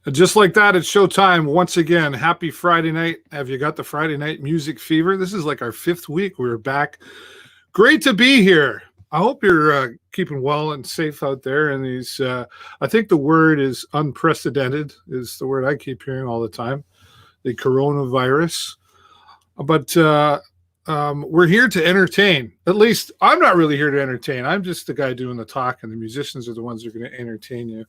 Just like that, it's showtime once again. Happy Friday night. Have you got the Friday Night Music Fever? This is like our 5th week. We're back. Great to be here. I hope you're keeping well and safe out there. And these, I think the word is unprecedented, is the word I keep hearing all the time, the coronavirus. But we're here to entertain. At least I'm not really here to entertain. I'm just the guy doing the talk, and the musicians are the ones who are going to entertain you.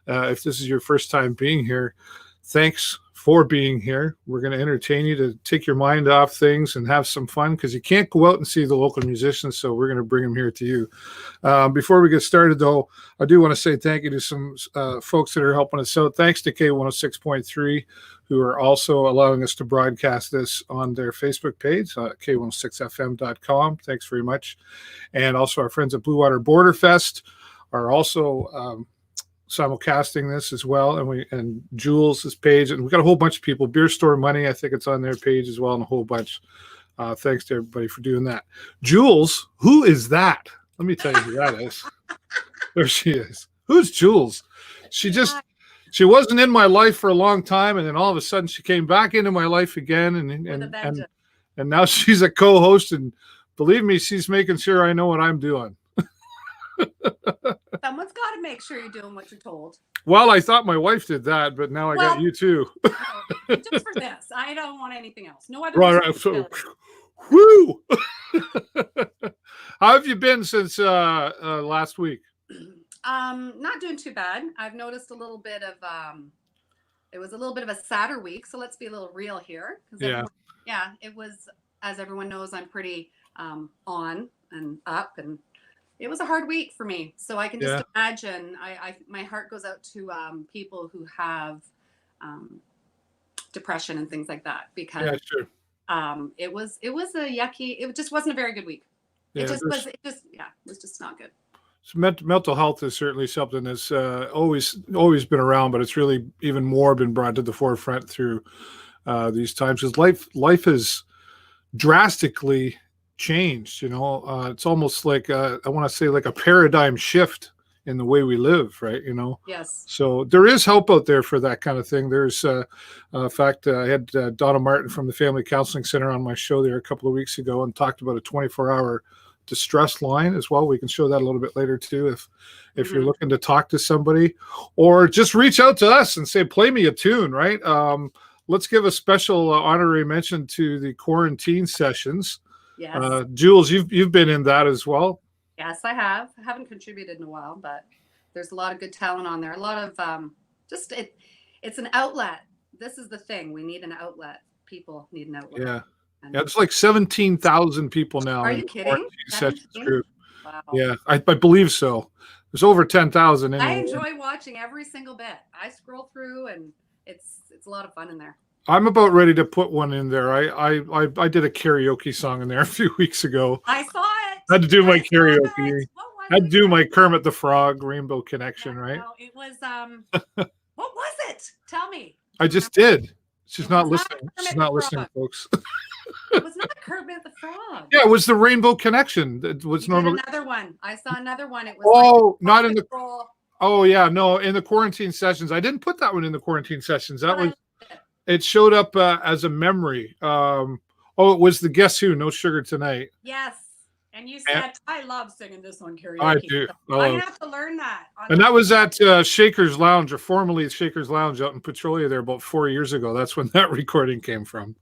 If this is your first time being here, thanks for being here. We're going to entertain you to take your mind off things and have some fun, because you can't go out and see the local musicians, so we're going to bring them here to you. Before we get started, though, I do want to say thank you to some folks that are helping us out. Thanks to K106.3, who are also allowing us to broadcast this on their Facebook page, K106fm.com. Thanks very much. And also our friends at Blue Water Border Fest are also simulcasting this as well, and Jules' page, and we got a whole bunch of people. Beer Store Money, I think it's on their page as well, and a whole bunch. Thanks to everybody for doing that. Jules, who is that? Let me tell you who that is. There she is. Who's Jules? She wasn't in my life for a long time, and then all of a sudden she came back into my life again, and now she's a co-host, and believe me, she's making sure I know what I'm doing. Someone's got to make sure you're doing what you're told. Well, I thought my wife did that, but now I got you too. Just for this, I don't want anything else. No other. Right. So, whoo! How have you been since last week? Not doing too bad. I've noticed a little bit of it was a little bit of a sadder week, so let's be a little real here. It was, as everyone knows, I'm pretty on and up, and it was a hard week for me. So I can just imagine. My heart goes out to people who have depression and things like that, because it was a yucky. It just wasn't a very good week. It was just not good. So mental health is certainly something that's always been around, but it's really even more been brought to the forefront through these times, because life has drastically changed. It's almost like I want to say like a paradigm shift in the way we live, right? Yes. So there is help out there for that kind of thing. There's in fact, I had Donna Martin from the Family Counseling Center on my show there a couple of weeks ago, and talked about a 24-hour distress line as well. We can show that a little bit later too, if you're looking to talk to somebody, or just reach out to us and say, play me a tune, right? Let's give a special honorary mention to the quarantine sessions. Yes. Jules, you've been in that as well. Yes, I have. I haven't contributed in a while, but there's a lot of good talent on there. A lot of it's an outlet. This is the thing. We need an outlet. People need an outlet. Yeah. It's like 17,000 people now. Are you kidding? Group. Wow. Yeah, I believe so. There's over 10,000. I enjoy watching every single bit. I scroll through, and it's a lot of fun in there. I'm about ready to put one in there. I did a karaoke song in there a few weeks ago. I saw it. I had to do my karaoke. I had to do my Kermit the Frog Rainbow Connection, right? No, it was what was it? Tell me. I just did. She's not listening. She's not listening, folks. It was not Kermit the Frog. Yeah, it was the Rainbow Connection. It was normally another one. I saw another one. It was not in the. Oh yeah, no, in the quarantine sessions. I didn't put that one in the quarantine sessions. That was. It showed up as a memory. It was the Guess Who? No Sugar Tonight. Yes, and you said I love singing this on karaoke. I do. I have to learn that. And that was at Shaker's Lounge, or formerly Shaker's Lounge, out in Petrolia there about 4 years ago. That's when that recording came from.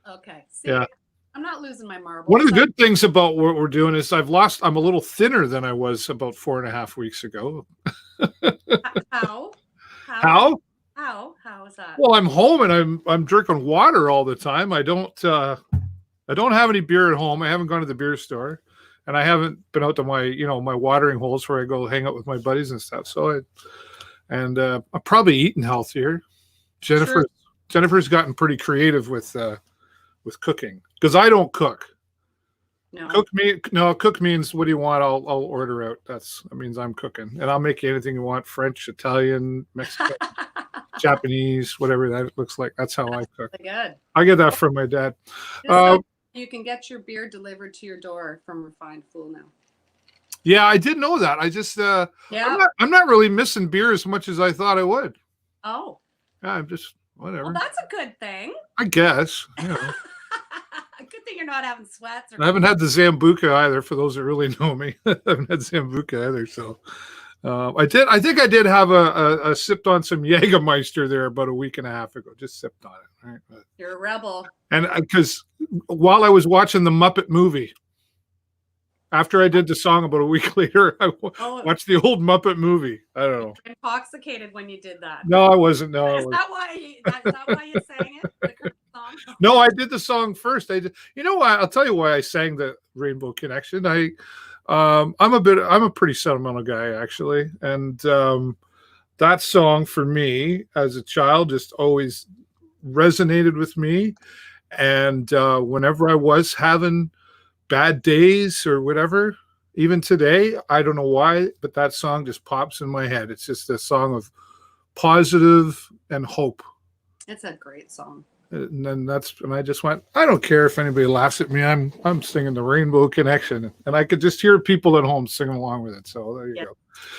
Okay. See, yeah. I'm not losing my marbles. One of the good things about what we're doing is I'm a little thinner than I was about 4.5 weeks ago. How? How is that? Well, I'm home and I'm drinking water all the time. I don't have any beer at home. I haven't gone to the beer store, and I haven't been out to my my watering holes where I go hang out with my buddies and stuff. So I'm probably eating healthier. Jennifer's gotten pretty creative with cooking, because I don't cook. No. Cook means what do you want? I'll order out. That means I'm cooking, and I'll make you anything you want: French, Italian, Mexican, Japanese, whatever that looks like. That's how I cook. Good. I get that from my dad. You can get your beer delivered to your door from Refined Fool now. Yeah, I didn't know that. I just I'm not really missing beer as much as I thought I would. Oh, I'm just whatever. Well, that's a good thing. I guess. You know. A good thing you're not having sweats. I haven't had the Zambuca either. For those that really know me, I haven't had Zambuca either. So I think I did have a sipped on some Jägermeister there about a week and a half ago. Just sipped on it. Right? But, you're a rebel. and because while I was watching the Muppet movie, after I did the song about a week later, I watched the old Muppet movie. I don't know. You're intoxicated when you did that. No, I wasn't. No, Is that why you sang it? The current song? No, I did the song first. You know what? I'll tell you why I sang the Rainbow Connection. I'm a pretty sentimental guy actually, and that song for me as a child just always resonated with me. And whenever I was having bad days or whatever, even today, I don't know why, but that song just pops in my head. It's just a song of positive and hope. It's a great song. And I just went, I don't care if anybody laughs at me. I'm singing the Rainbow Connection, and I could just hear people at home singing along with it. So there you go.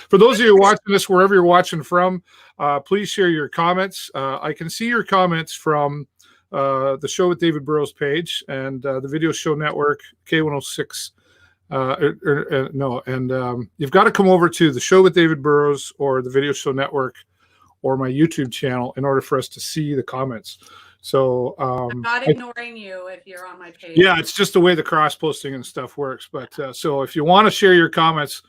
For those of you watching this, wherever you're watching from, please share your comments. I can see your comments from the Show with David Burrows page and the Video Show Network K106. You've got to come over to the Show with David Burrows or the Video Show Network or my YouTube channel in order for us to see the comments. So I'm not ignoring you if you're on my page. Yeah, it's just the way the cross posting and stuff works. But so if you want to share your comments,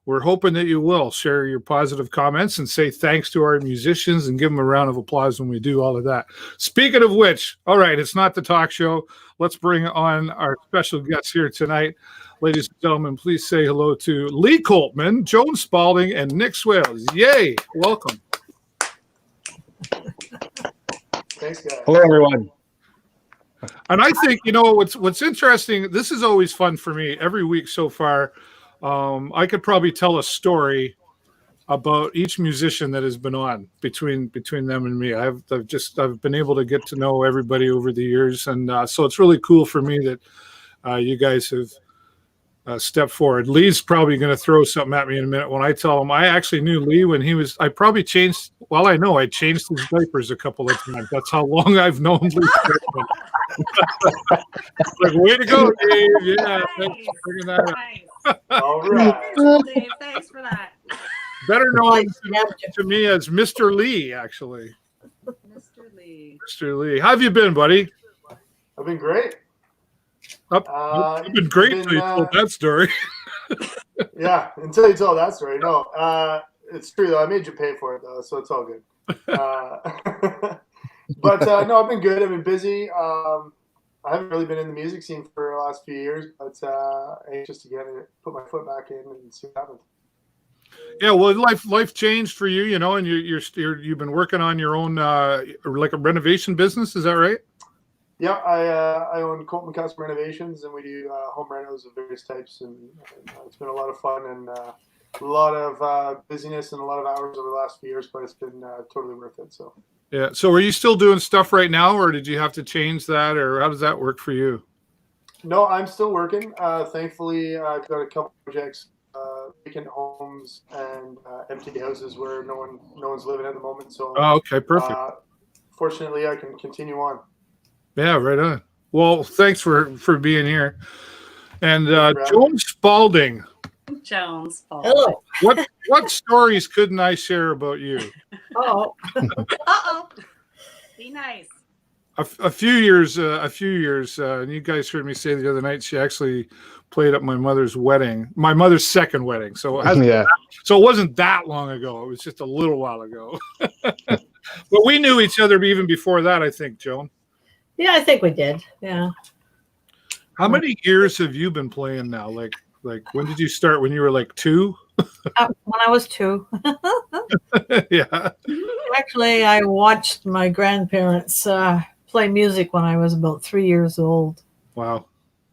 we're hoping that you will share your positive comments and say thanks to our musicians and give them a round of applause when we do all of that. Speaking of which, all right, it's not the talk show. Let's bring on our special guests here tonight. Ladies and gentlemen, please say hello to Lee Coltman, Joan Spalding, and Nick Swales. Yay! Welcome. Thanks, guys. Hello, everyone. And I think, you know, what's interesting, this is always fun for me every week so far. I could probably tell a story about each musician that has been on between them and me. I've been able to get to know everybody over the years. And so it's really cool for me that you guys have stepped forward. Lee's probably going to throw something at me in a minute when I tell him I actually knew Lee when I changed his diapers a couple of times. That's how long I've known Lee. Like, way to go, Dave. Yeah, thanks for bringing that up. All right. Dave, thanks for that. Better known to me as Mr. Lee, actually. Mr. Lee. Mr. Lee. How have you been, buddy? I've been great. You've been great until you told that story. Yeah, until you told that story. No, it's true, though. I made you pay for it, though, so it's all good. But, no, I've been good. I've been busy. I haven't really been in the music scene for the last few years, but anxious to put my foot back in and see what happens. Yeah, well, life changed for you, you know, and you've been working on your own like a renovation business. Is that right? Yeah, I own Coltman Custom Renovations, and we do home renos of various types, and it's been a lot of fun and a lot of busyness and a lot of hours over the last few years, but it's been totally worth it. So. Yeah. So, are you still doing stuff right now, or did you have to change that, or how does that work for you? No, I'm still working. Thankfully, I've got a couple projects, vacant homes and empty houses where no one's living at the moment. So, okay, perfect. Fortunately, I can continue on. Yeah, right on. Well, thanks for being here. And Joan Spalding. Joan Spalding. Hello. What stories couldn't I share about you? Oh. Uh-oh. Be nice. A few years, and you guys heard me say the other night she actually played at my mother's second wedding. So so it wasn't that long ago. It was just a little while ago. But we knew each other even before that, I think, Joan. Yeah, I think we did. Yeah. How many years have you been playing now? Like when did you start? When you were like 2? When I was 2. Yeah. Actually, I watched my grandparents play music when I was about 3 years old. Wow.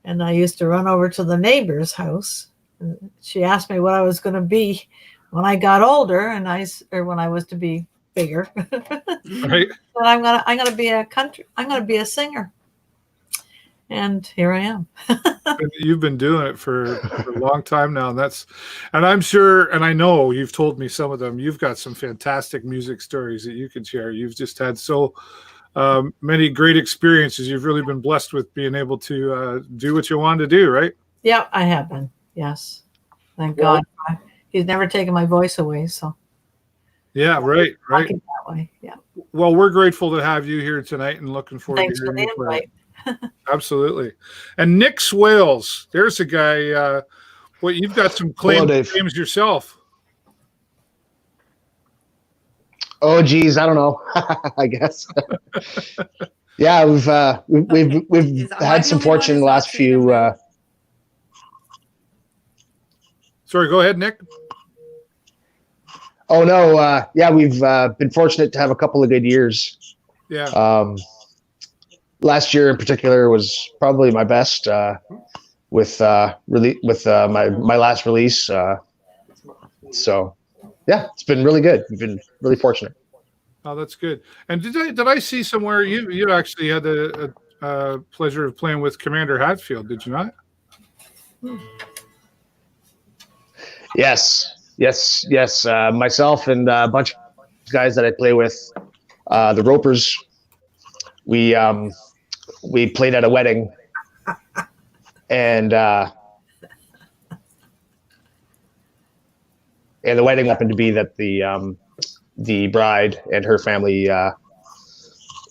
And I used to run over to the neighbor's house. She asked me what I was going to be when I got older, or when I was to be bigger. Right. But I'm gonna be a singer. and here I am. You've been doing it for a long time now, and I'm sure, and I know you've told me some of them. You've got some fantastic music stories that you can share. You've just had so many great experiences. You've really been blessed with being able to do what you wanted to do, right? Yeah, I have been. Yes, thank God. He's never taken my voice away, so. Yeah, right. That way. Yeah. Well, we're grateful to have you here tonight and looking forward Thanks to for hearing the you play. invite. Absolutely. And Nick Swales, there's a guy. You've got some claims yourself. Oh, geez, I don't know. I guess. Yeah, we've had some fortune in the last few. Sorry, go ahead, Nick. Oh no, yeah, we've been fortunate to have a couple of good years. Yeah. Last year in particular was probably my best with my last release. So yeah, it's been really good. We've been really fortunate. Oh, that's good. And did I see somewhere you actually had the pleasure of playing with Commander Hatfield? Did you not? Yes. Myself and a bunch of guys that I play with, the Ropers. We played at a wedding, and the wedding happened to be that the bride and her family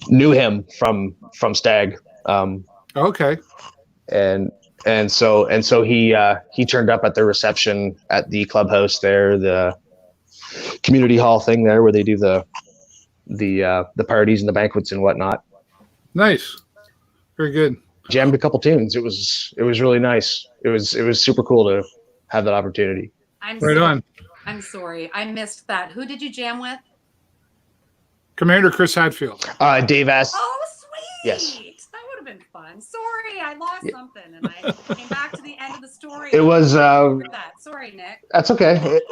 knew him from Stag. Okay. And so he turned up at the reception at the clubhouse there, the community hall thing there where they do the parties and the banquets and whatnot. Nice. Very good. Jammed a couple tunes. It was really nice. It was super cool to have that opportunity. I'm sorry. I missed that. Who did you jam with? Commander Chris Hadfield. Dave S. Oh, sweet. Yes. That would have been fun. Sorry, I lost something and I came back to the end of the story. It was Sorry, Nick. That's okay.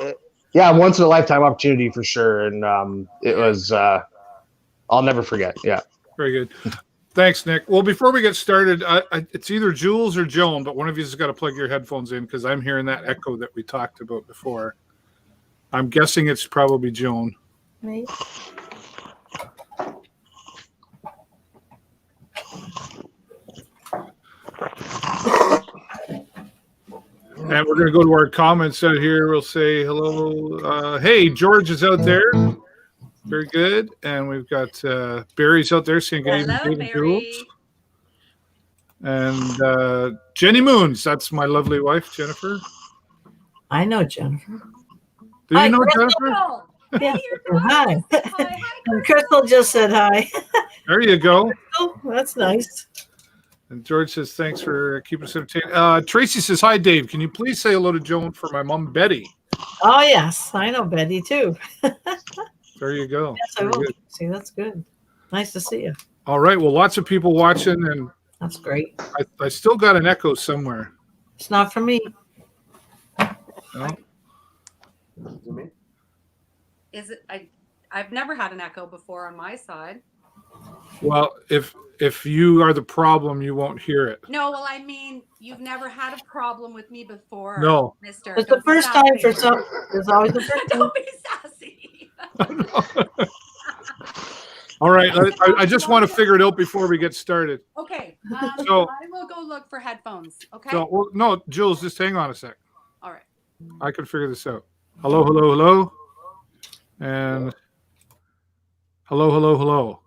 Yeah, once in a lifetime opportunity for sure. And it was I'll never forget. Yeah. Very good. Thanks, Nick. Well, before we get started, it's either Jules or Joan, but one of you has got to plug your headphones in because I'm hearing that echo that we talked about before. I'm guessing it's probably Joan. Me? And we're going to go to our comments out here. We'll say hello. Hey, George is out there. Very good. And we've got Barry's out there saying good evening, David Burrows. And Jenny Moons, that's my lovely wife, Jennifer. I know Jennifer. Do you know Jennifer? Yeah. Hi. And Crystal just said hi. There you go. Oh, that's nice. And George says, thanks for keeping us entertained. Tracy says, hi, Dave. Can you please say hello to Joan for my mom, Betty? Oh, yes. I know Betty, too. There you go. Yes, I will. See, that's good. Nice to see you. All right. Well, lots of people watching, and that's great. I still got an echo somewhere. It's not for me. No. Is it? I've never had an echo before on my side. Well, if you are the problem, you won't hear it. No, well, I mean, you've never had a problem with me before. No. Mister. It's the first time for some. There's always the first time. Don't be sassy. All right. I just want to figure it out before we get started. Okay. So I will go look for headphones. Okay. So, well, no, Jules, just hang on a sec. All right. I can figure this out. Hello, hello, hello. And hello, hello, hello.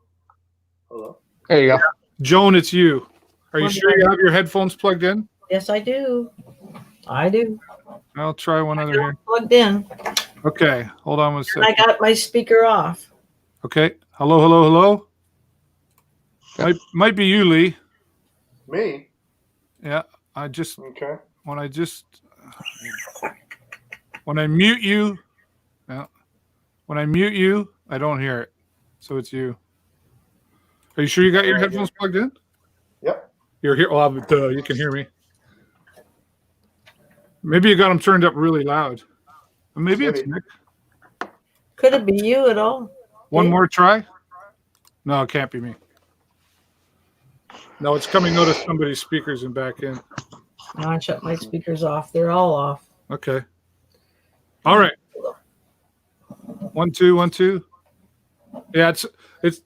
Hello. There you go. Joan, it's you. Are you sure you have your headphones plugged in? Yes, I do. I do. I'll try one other here. Plugged in. Okay, hold on one second. I got my speaker off. Okay. Hello, hello, hello. Might be you, Lee. Me? Yeah. I just Okay. when I mute you, when I mute you, I don't hear it. So it's you. Are you sure you got your headphones plugged in? Yep. You're here. Well, you can hear me. Maybe you got them turned up really loud. Maybe it's Nick. Could it be you at all? One more try? No, it can't be me. No, it's coming out of somebody's speakers and back in. No, I shut my speakers off. They're all off. Okay. All right. 1 2 1 2. Yeah, it's.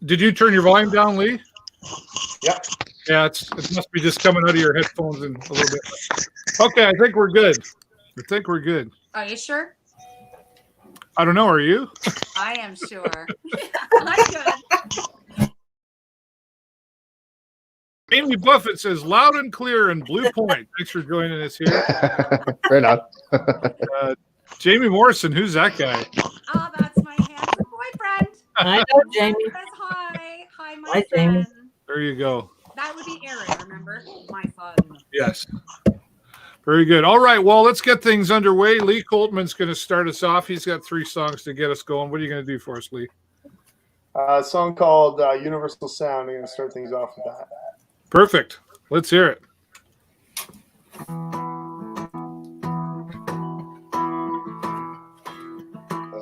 Did you turn your volume down, Lee? Yep. Yeah, it must be just coming out of your headphones in a little bit. Okay, I think we're good. Are you sure? I don't know. Are you? I am sure. I'm good. Amy Buffett says loud and clear in Blue Point. Thanks for joining us here. Right on. Jamie Morrison, who's that guy? Oh, that's my handsome boyfriend. I know, Jamie. Says hi. Hi, my Hi, son. Jamie. There you go. That would be Aaron, remember? My son. Yes. Very good. All right. Well, let's get things underway. Lee Coltman's going to start us off. He's got 3 songs to get us going. What are you going to do for us, Lee? A song called Universal Sound. I'm going to start things off with that. Perfect. Let's hear it.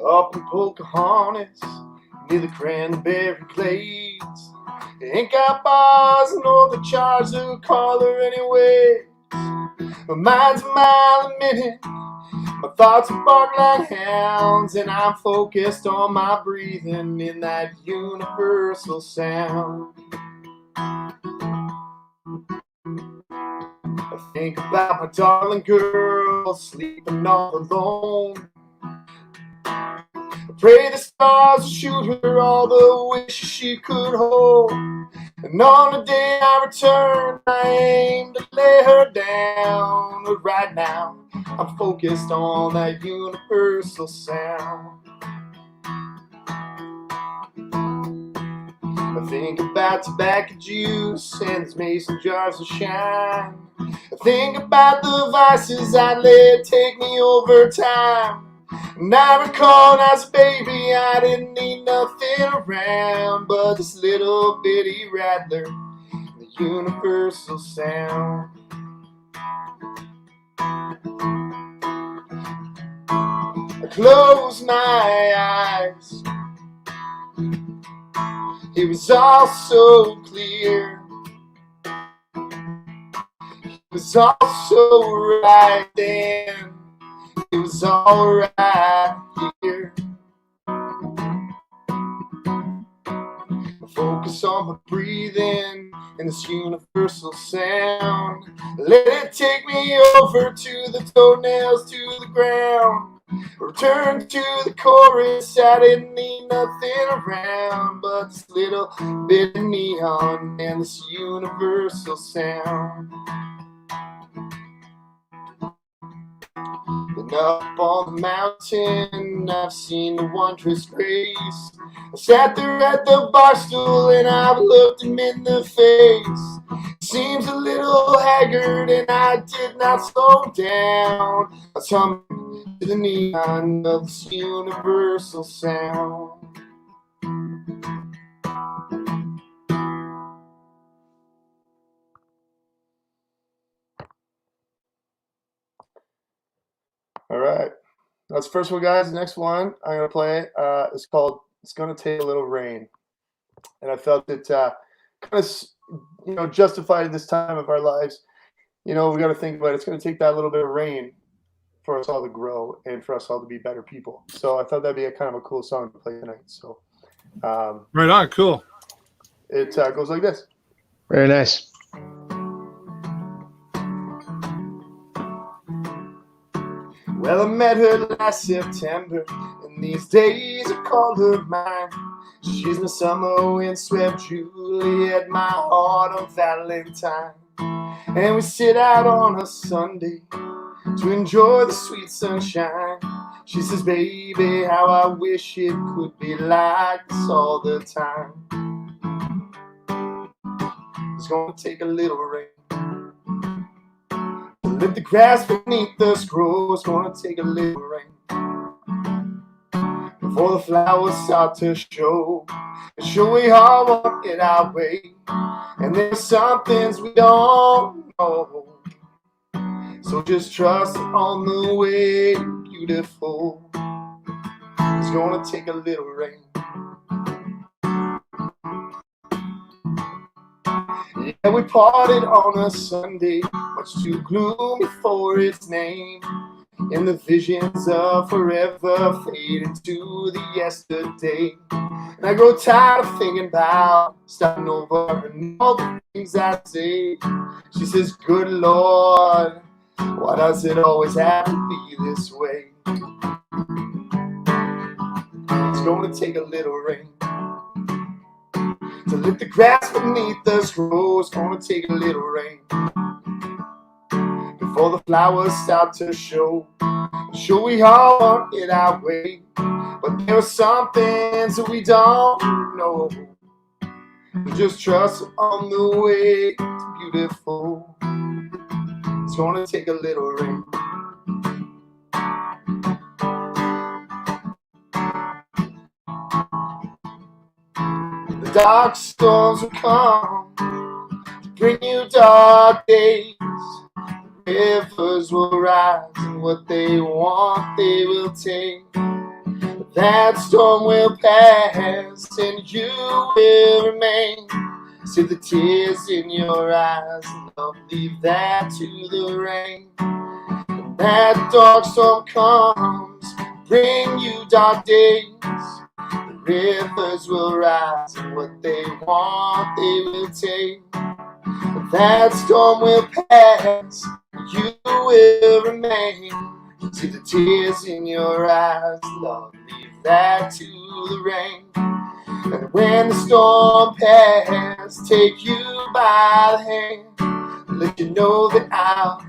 Up in Pocahontas, near the Cranberry Glades, ain't got bars nor the charge of color anyway. My mind's a mile a minute, my thoughts bark like hounds, and I'm focused on my breathing in that universal sound. I think about my darling girl sleeping all alone. I pray the stars will shoot her all the wishes she could hold. And on the day I return, I aim to lay her down. But right now, I'm focused on that universal sound. I think about tobacco juice and its mason jars of shine. I think about the vices I let take me over time. And I recall as a baby I didn't need nothing around but this little bitty rattler, the universal sound. I close my eyes, it was all so clear. It was all so right then. It was all right here. I focus on my breathing in this universal sound. Let it take me over to the toenails, to the ground. Return to the chorus, I didn't need nothing around but this little bit of neon and this universal sound. And up on the mountain, I've seen the wondrous grace. I sat there at the bar stool and I've looked him in the face. Seems a little haggard and I did not slow down. I was humming to the neon of this universal sound. All right, that's the first one, guys. The next one I'm going to play is called It's Gonna Take a Little Rain. And I felt it kind of, justified this time of our lives. We got to think about it. It's going to take that little bit of rain for us all to grow and for us all to be better people. So I thought that'd be a kind of a cool song to play tonight. So right on, cool. It goes like this. Very nice. Well, I met her last September, and these days I call her mine. She's my summer windswept Juliet, my heart on Valentine. And we sit out on a Sunday to enjoy the sweet sunshine. She says, baby, how I wish it could be like this all the time. It's gonna take a little rain to let the grass beneath us grow. It's gonna take a little rain before the flowers start to show. And sure, we all want it our way, and there's some things we don't know. So just trust on the way, beautiful. It's gonna take a little rain. And we parted on a Sunday, much too gloomy for its name. And the visions of forever fade into the yesterday. And I grow tired of thinking about starting over and all the things I say. She says, good Lord, why does it always have to be this way? It's gonna take a little rain to let the grass beneath us grow. It's gonna take a little rain before the flowers start to show. Sure, we all want it our way, but there are some things that we don't know. Just trust on the way. It's beautiful. It's gonna take a little rain. The dark storms will come to bring you dark days. Rivers will rise, and what they want they will take. But that storm will pass, and you will remain. See the tears in your eyes, love, leave that to the rain. When that dark storm comes, bring you dark days. The rivers will rise, and what they want they will take. But that storm will pass, you will remain. See the tears in your eyes, love, leave that to the rain. And when the storm passes, take you by the hand, let you know that I'll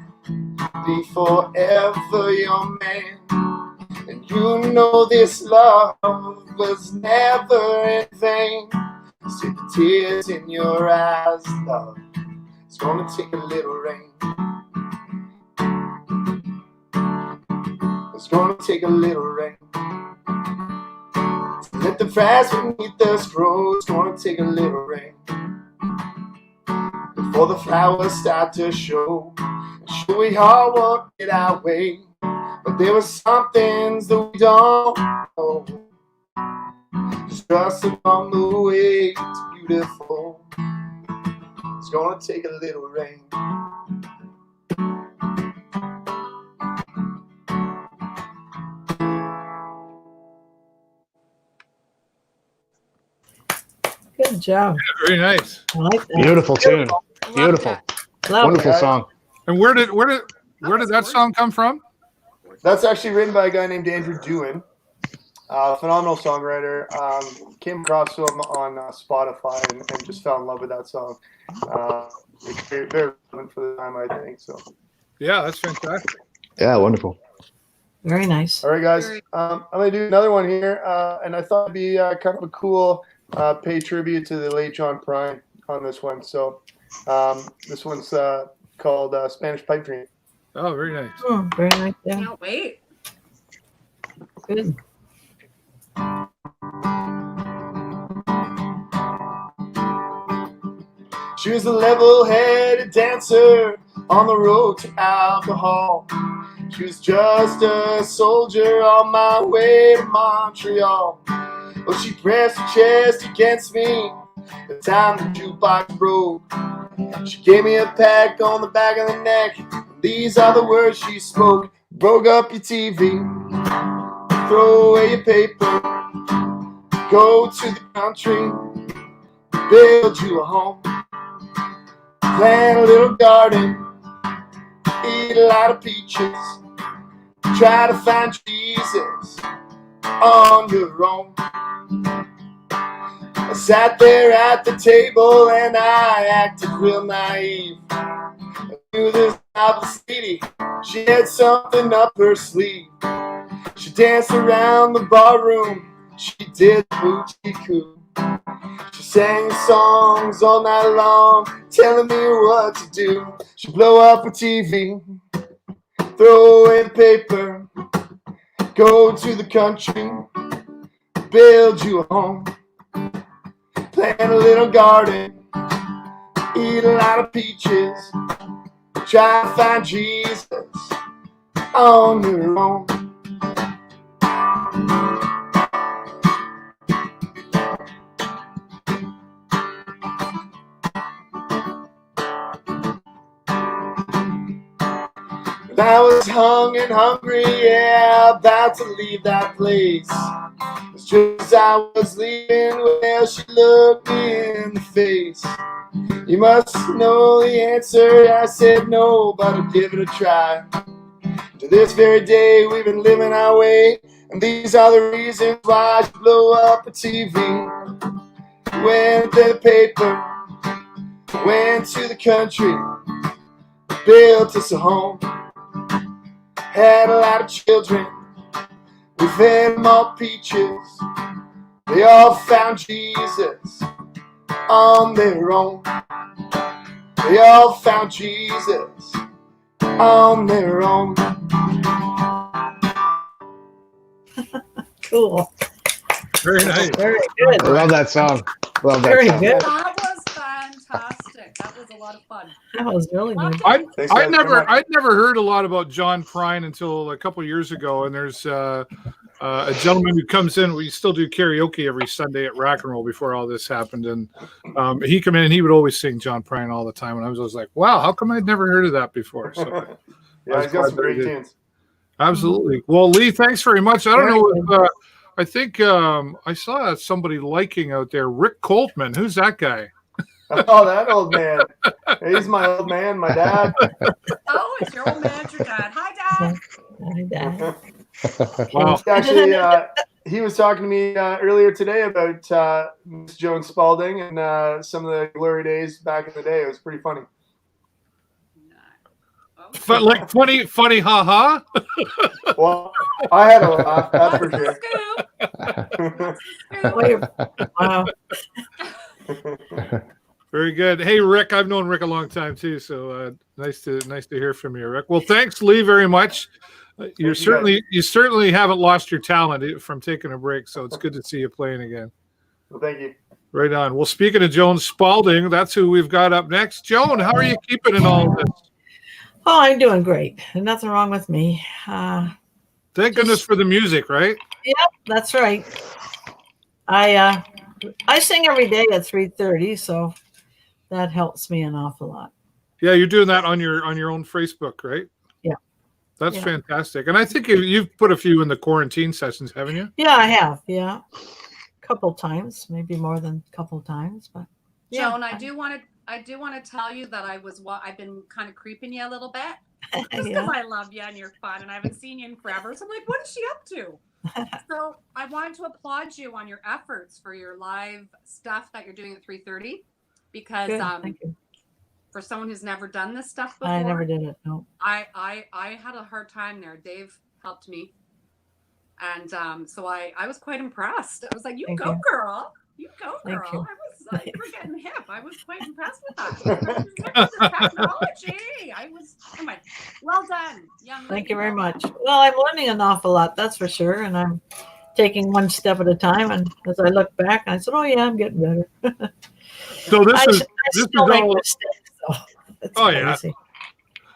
be forever your man. And you know this love was never in vain. See the tears in your eyes, love, it's gonna take a little rain. It's gonna take a little rain. Let the grass beneath us grow. It's gonna take a little rain before the flowers start to show. Sure, we all want it our way, but there are some things that we don't know. Just trust along the way. It's beautiful. It's gonna take a little rain. Good job. Yeah, very nice. I like that. Beautiful tune. Love Beautiful. that. Love Wonderful it. song. And where did that song come from? That's actually written by a guy named Andrew Dewin, phenomenal songwriter. Came across him on Spotify and just fell in love with that song. It's very, very relevant for the time, I think. So, Yeah, that's fantastic. Yeah, wonderful. Very nice. all right, guys, I'm gonna do another one here, and I thought it'd be kind of a cool pay tribute to the late John Prine on this one. So, this one's called Spanish Pipe Dream. Oh, very nice. Oh, very nice. Yeah, Can't wait. good. She was a level-headed dancer on the road to alcohol. She was just a soldier on my way to Montreal. Oh, she pressed her chest against me the time the jukebox broke. She gave me a peck on the back of the neck. These are the words she spoke. Broke up your TV, throw away your paper, go to the country, build you a home, plant a little garden, eat a lot of peaches, try to find Jesus on your own. I sat there at the table and I acted real naive. I knew this novelist lady, she had something up her sleeve. She danced around the bar room, she did the booty coo. She sang songs all night long, telling me what to do. She'd blow up her TV, throw away the paper, go to the country, build you a home, plant a little garden, eat a lot of peaches, try to find Jesus on your own. I was hung and hungry, yeah, about to leave that place. It's just as I was leaving, well, she looked me in the face. You must know the answer. I said no, but I'll give it a try. To this very day, we've been living our way, and these are the reasons why I should blow up a TV. Went to the paper, went to the country, built us a home. Had a lot of children, we fed them all peaches. They all found Jesus on their own. They all found Jesus on their own. Cool. Very nice. Very good. I love that song. Love that Very song. good. That was fantastic. That was a lot of fun. That was really good. Thanks, I'd guys. never heard a lot about John Prine until a couple of years ago, and there's a gentleman who comes in. We still do karaoke every Sunday at Rock and Roll before all this happened, and he come in and he would always sing John Prine all the time, and I was always like, wow, how come I'd never heard of that before? So Yeah, he's got some great tunes. absolutely. Well, Lee, thanks very much. I don't know if I think I saw somebody liking out there, Rick Coltman. Who's that guy? Oh, that old man. He's my old man, my dad. Oh, it's your old man, your dad. Hi, Dad. Hi, Dad. Wow. Actually, he was talking to me earlier today about Miss Joan Spalding and some of the glory days back in the day. It was pretty funny. But like funny, haha. Well, I had a laugh, that's for sure. Wow. Very good. Hey, Rick, I've known Rick a long time too, so nice to hear from you, Rick. Well, thanks, Lee, very much. You certainly haven't lost your talent from taking a break, so it's good to see you playing again. Well, thank you. Right on. Well, speaking of Joan Spalding, that's who we've got up next. Joan, how are you keeping in all this? Oh, I'm doing great. Nothing wrong with me. Thank goodness for the music, right? Yep, that's right. I sing every day at 3:30, so that helps me an awful lot. Yeah, you're doing that on your own Facebook, right? Yeah. That's fantastic. And I think you've put a few in the quarantine sessions, haven't you? Yeah, I have. Yeah, a couple times, maybe more than a couple times, but yeah. Joan, I do want to tell you that I've been kind of creeping you a little bit just because I love you and you're fun, and I haven't seen you in forever. So I'm like, what is she up to? So I wanted to applaud you on your efforts for your live stuff that you're doing at 3:30, because Good, thank you. For someone who's never done this stuff before, I never did it. No. I had a hard time there. Dave helped me, and so I was quite impressed. I was like, Thank go, you. girl. You go, girl. Thank you. I was like, you were getting hip. I was quite impressed with that. The technology. I'm like, well done, young lady. Thank you very much. Well, I'm learning an awful lot, that's for sure, and I'm taking one step at a time. And as I look back, I said, "Oh yeah, I'm getting better." So I still make mistakes. So it's crazy.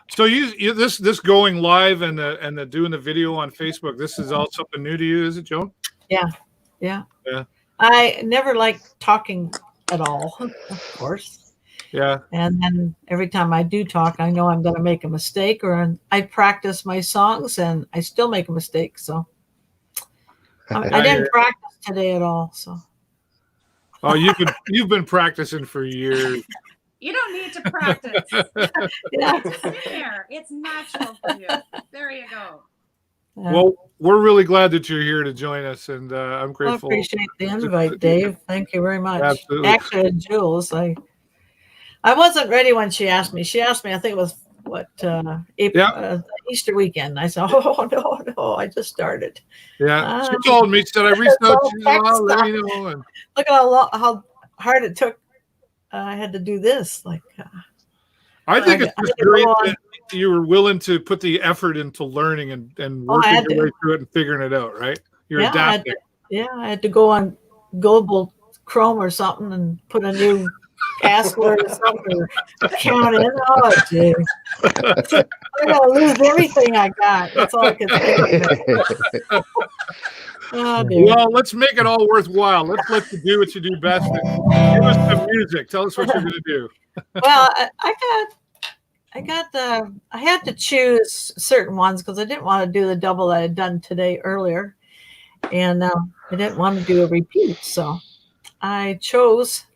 So this going live and the doing the video on Facebook, this is all something new to you, is it, Joan? Yeah. I never liked talking at all, of course. Yeah. And then every time I do talk, I know I'm going to make a mistake, or I practice my songs and I still make a mistake. So I didn't practice today at all. So. Oh, you've been practicing for years. You don't need to practice. Yeah. It's in there. It's natural for you. There you go. Well, we're really glad that you're here to join us, and I'm grateful. I appreciate the invite, Dave. Thank you very much. Absolutely. Actually, Jules, I wasn't ready when she asked me. She asked me, I think it was April, Easter weekend. I said, "Oh no, I just started." Yeah, she told me. She said, "I reached out to you. I'll let you know." And look at how hard it took. I had to do this. I think it's just great that you were willing to put the effort into learning and working your way through it and figuring it out, right? You're adapting. I had to go on Global Chrome or something and put a new password or something, or count in. Oh, gee. I'm going to lose everything I got. That's all I can think of. Oh, well, let's make it all worthwhile. Let's let you do what you do best. Give us some music. Tell us what you're going to do. Well, I had to choose certain ones because I didn't want to do the double that I had done today earlier. And I didn't want to do a repeat. So I chose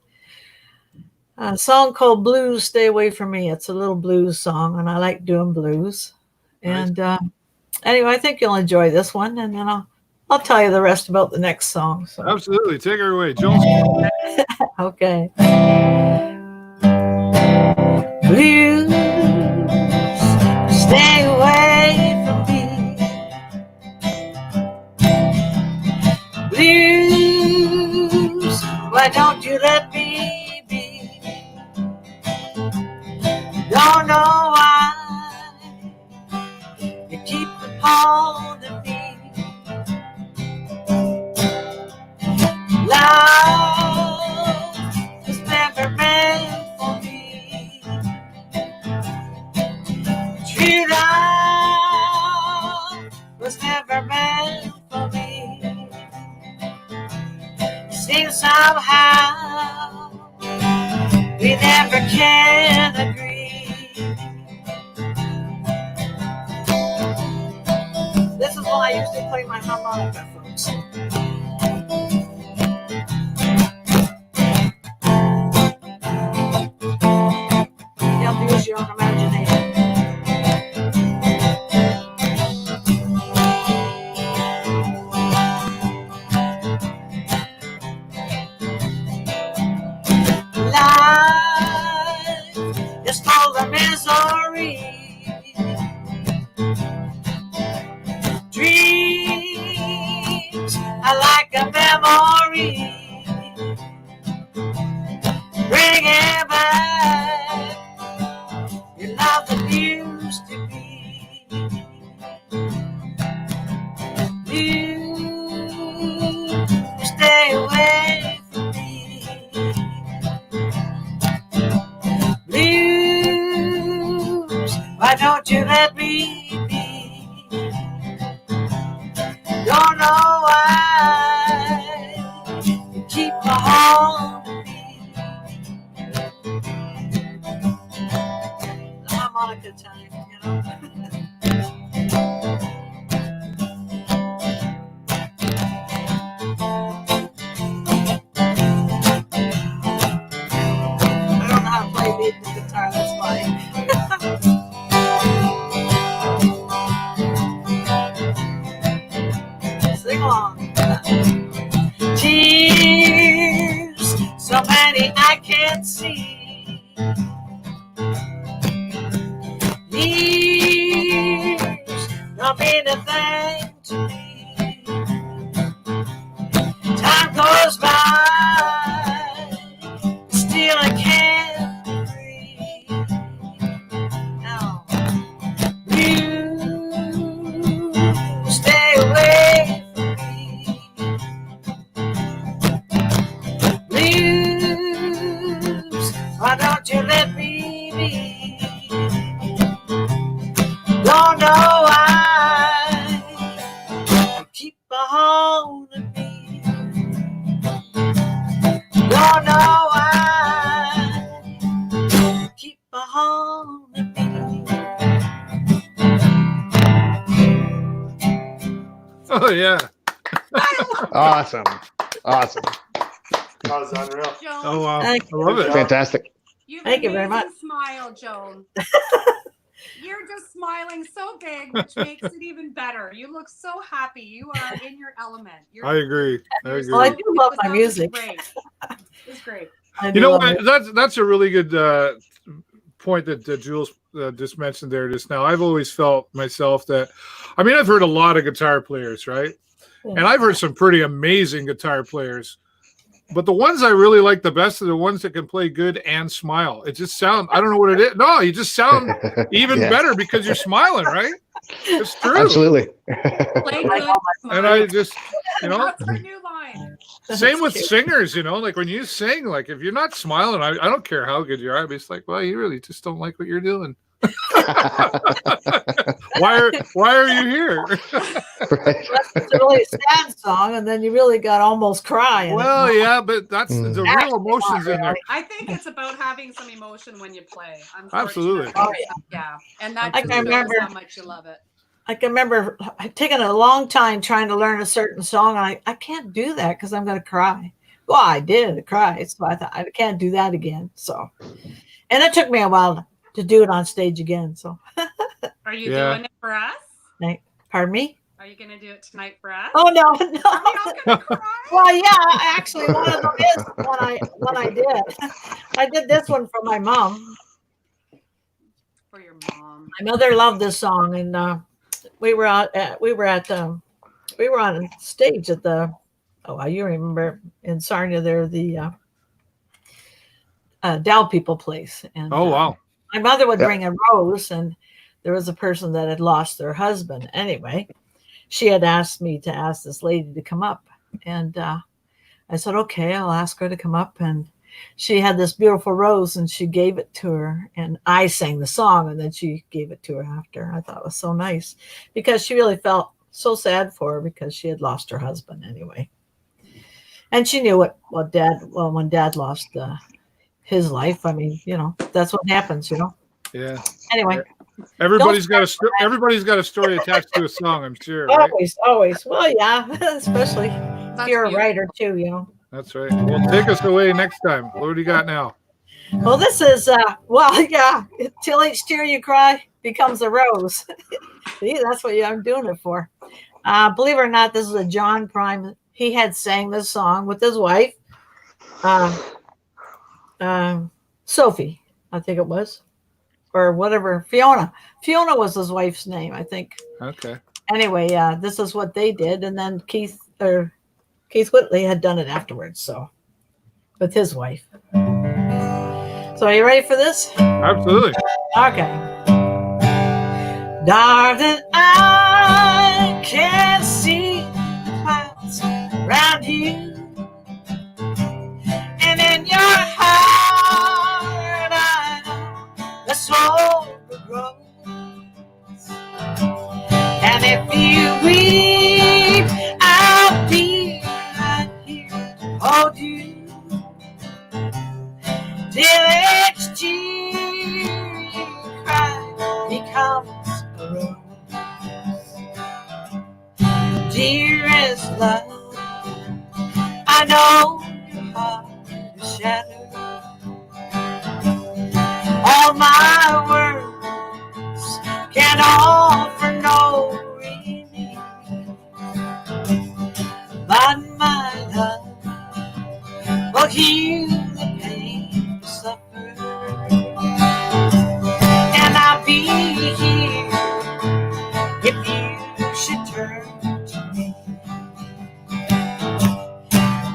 a song called Blues Stay Away From Me. It's a little blues song, and I like doing blues. And anyway, I think you'll enjoy this one, and then I'll tell you the rest about the next song. So. Absolutely. Take her away, Jones. Okay. Blues, stay away from me. Blues, why don't you let me be? Don't know why you keep holding me. Love was never meant for me. True love was never meant for me. Seems somehow we never can agree. This is what I used to play my harmonica, folks. You have to use your own imagination. Life is full of misery. Dreams are like a memory. Bring it back your love that used to be. You stay away from me. Blues, why don't you let me be? Don't know why you keep a hold of me. The harmonica time, you know. I don't know how to play lead the guitar, that's fine. Sing along. Tears, so many I can't see. Years don't mean a thing to me. Time goes by, still I can't be free. Now, you stay away from me. Blues, why don't you let me be? Don't know why you keep a hold of me. Don't know why you keep a hold of me. Oh, yeah. Awesome. Awesome. That was unreal. Joan, Oh, wow. Thank I love it. Fantastic. you've Thank you very amazing much. smile, Joan. You're just smiling so big, which makes it even better. You look so happy. You are in your element. I agree. I you're agree. Well, I do love my That was music. Great. It was great. I You do know love what? it. That's a really good point that Jules just mentioned there just now. I've always felt myself that, I mean, I've heard a lot of guitar players, right? And I've heard some pretty amazing guitar players. But the ones I really like the best are the ones that can play good and smile. It just sound, I don't know what it is. No, you just sound even Yeah. better because you're smiling, right? It's true. Absolutely. Play good. And I just, you know, That's our new line. same with cute. singers, you know, like when you sing, like if you're not smiling, I don't care how good you are. I'd be just like, well, you really just don't like what you're doing. why are you here? Right. It's a really sad song, and then you really got almost crying. Well, yeah, but that's the real Actually, emotions not in there. really. I think it's about having some emotion when you play. Absolutely. Oh, Yeah. And that I just can shows remember- how much you love it. I can remember taking a long time trying to learn a certain song. I can't do that because I'm going to cry. Well, I did cry, so I thought I can't do that again. So, and it took me a while to do it on stage again. So, Are you Yeah. doing it for us? pardon me. Are you going to do it tonight for us? Oh no, Are we no. all going to cry? Well, yeah, actually, one of them is one I did. I did this one for my mom. For your mom. My mother loved this song, and we were on stage at the you remember in Sarnia there, the Dow People place, and Oh wow. my mother would Yep. bring a rose, and there was a person that had lost their husband. Anyway, she had asked me to ask this lady to come up, and I said, okay, I'll ask her to come up. And she had this beautiful rose, and she gave it to her, and I sang the song, and then she gave it to her after. I thought it was so nice because she really felt so sad for her because she had lost her husband anyway. And she knew when dad lost his life. I mean, that's what happens, Yeah. Anyway, Everybody's got a story attached to a song, I'm sure. Right? always. Well, yeah, especially That's if you're a beautiful. writer too, That's right. Well, take us away next time. What do you got now? Well, this is till each tear you cry becomes a rose. See, that's what I'm doing it for. Believe it or not, this is a John Prime. He had sang this song with his wife, Sophie, I think it was, or whatever. Fiona was his wife's name, I think. Okay. Anyway, this is what they did, and then Keith Whitley had done it afterwards, so with his wife. So are you ready for this? Absolutely. Okay. Darling, I can see clouds around you, and in your heart I know the soul grows. And if you weep, I'll be right here to hold you till each tear you cry becomes a rose. Dearest love, I know your heart is shattered. All my words can offer no relief, but my love will heal the pain you suffer, and I'll be here if you should turn to me.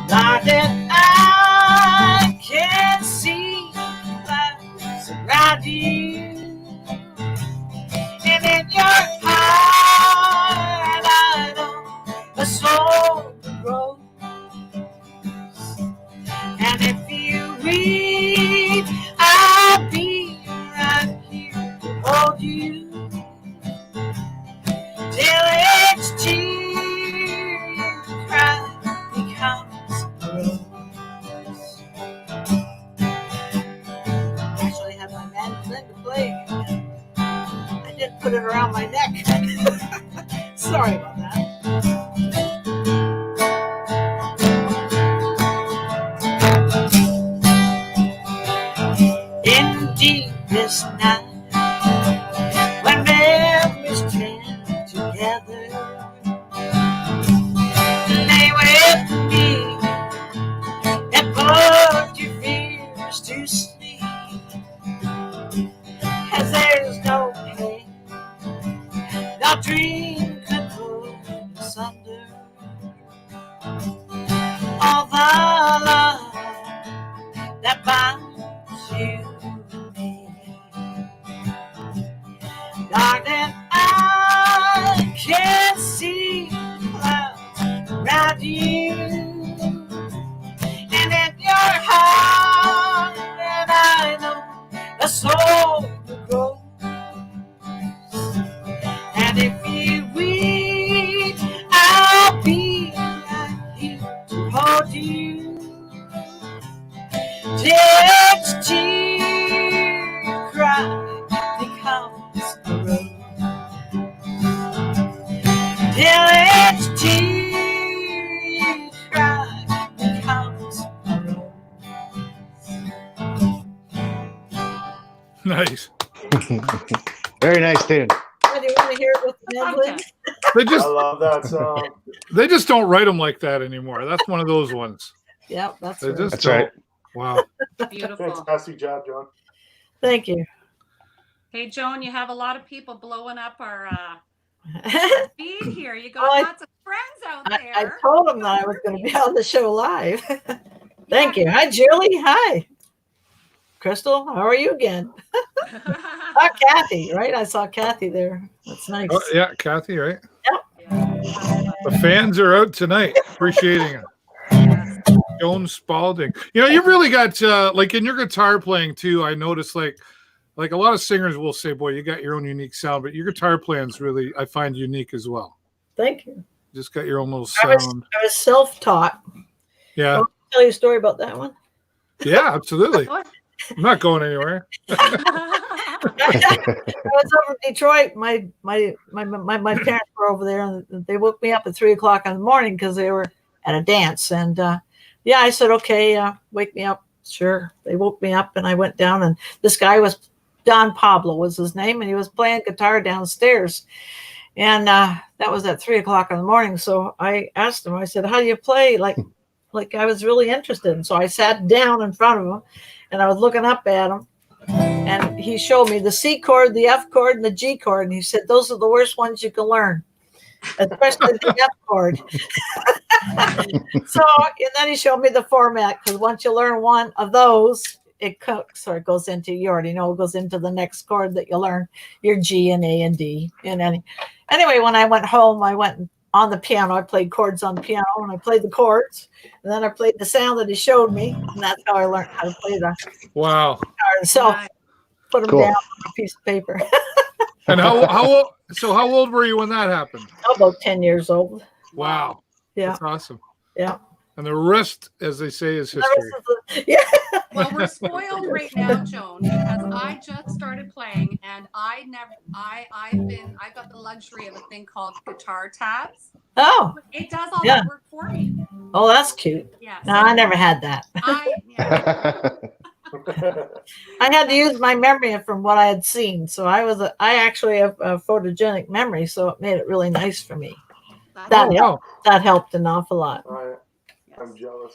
Darling, I can see clouds around you, and in your heart I know a soul grows. And if you weep, I'll be right here to hold you till each tear you cry becomes a rose. I actually have my mandolin to play. I didn't put it around my neck. Sorry about that. In deepest night, when memories tend together, lay with me and put your fears to sleep, as there's no pain, no dream could pull asunder all the love that binds you and me. Each tear you cry becomes a rose. Till each tear you cry becomes a rose. Nice. Very nice tune. Do you want to hear it with the medley? They just I love that song. they just don't write them like that anymore. That's one of those ones. Yep, that's They right. just That's don't. right. Wow. Beautiful. Fantastic job, John. Thank you. Hey, Joan, you have a lot of people blowing up our feed here. You got Well, lots of friends out I there. told them that I was going to be on the show live. Thank you. Hi, Julie. Hi. Crystal, how are you again? Kathy, right? I saw Kathy there. That's nice. Oh, yeah, Kathy, right? Yeah. The fans are out tonight, appreciating it. Joan Spalding. You know, you've really got like in your guitar playing too. I noticed like a lot of singers will say, "Boy, you got your own unique sound," but your guitar playing is really, I find, unique as well. Thank you. Just got your own little I sound. was self-taught. Yeah, I'll tell you a story about that one. yeah, absolutely. I'm not going anywhere. I was over in Detroit. My parents were over there, and they woke me up at 3:00 in the morning because they were at a dance. And yeah, I said, "Okay, wake me up." Sure. They woke me up, and I went down, and this guy was Don Pablo was his name, and he was playing guitar downstairs. And that was at 3:00 in the morning. So I asked him. I said, "How do you play?" Like I was really interested. And so I sat down in front of him, and I was looking up at him. And he showed me the C chord, the F chord, and the G chord. And he said, "Those are the worst ones you can learn, especially the F chord." So, and then he showed me the format, because once you learn one of those, it goes into, you already know, it goes into the next chord that you learn, your G and A and D. And anyway, when I went home, I went on the piano. I played chords on the piano, and I played the chords. And then I played the sound that he showed me. And that's how I learned how to play the Wow. guitar. So Nice. put them Cool. down on a piece of paper. And how old were you when that happened? About 10 years old. Wow. Yeah. That's awesome. Yeah. And the rest, as they say, is history. Yeah. Well, we're spoiled right now, Joan, because I just started playing, and I've got the luxury of a thing called guitar tabs. Oh, It does all Yeah. the work for me. oh, that's cute. Yeah. No, I never had that. I had to use my memory from what I had seen. So I actually have a photogenic memory, so it made it really nice for me. That's- Oh, wow. That helped an awful lot. I'm jealous.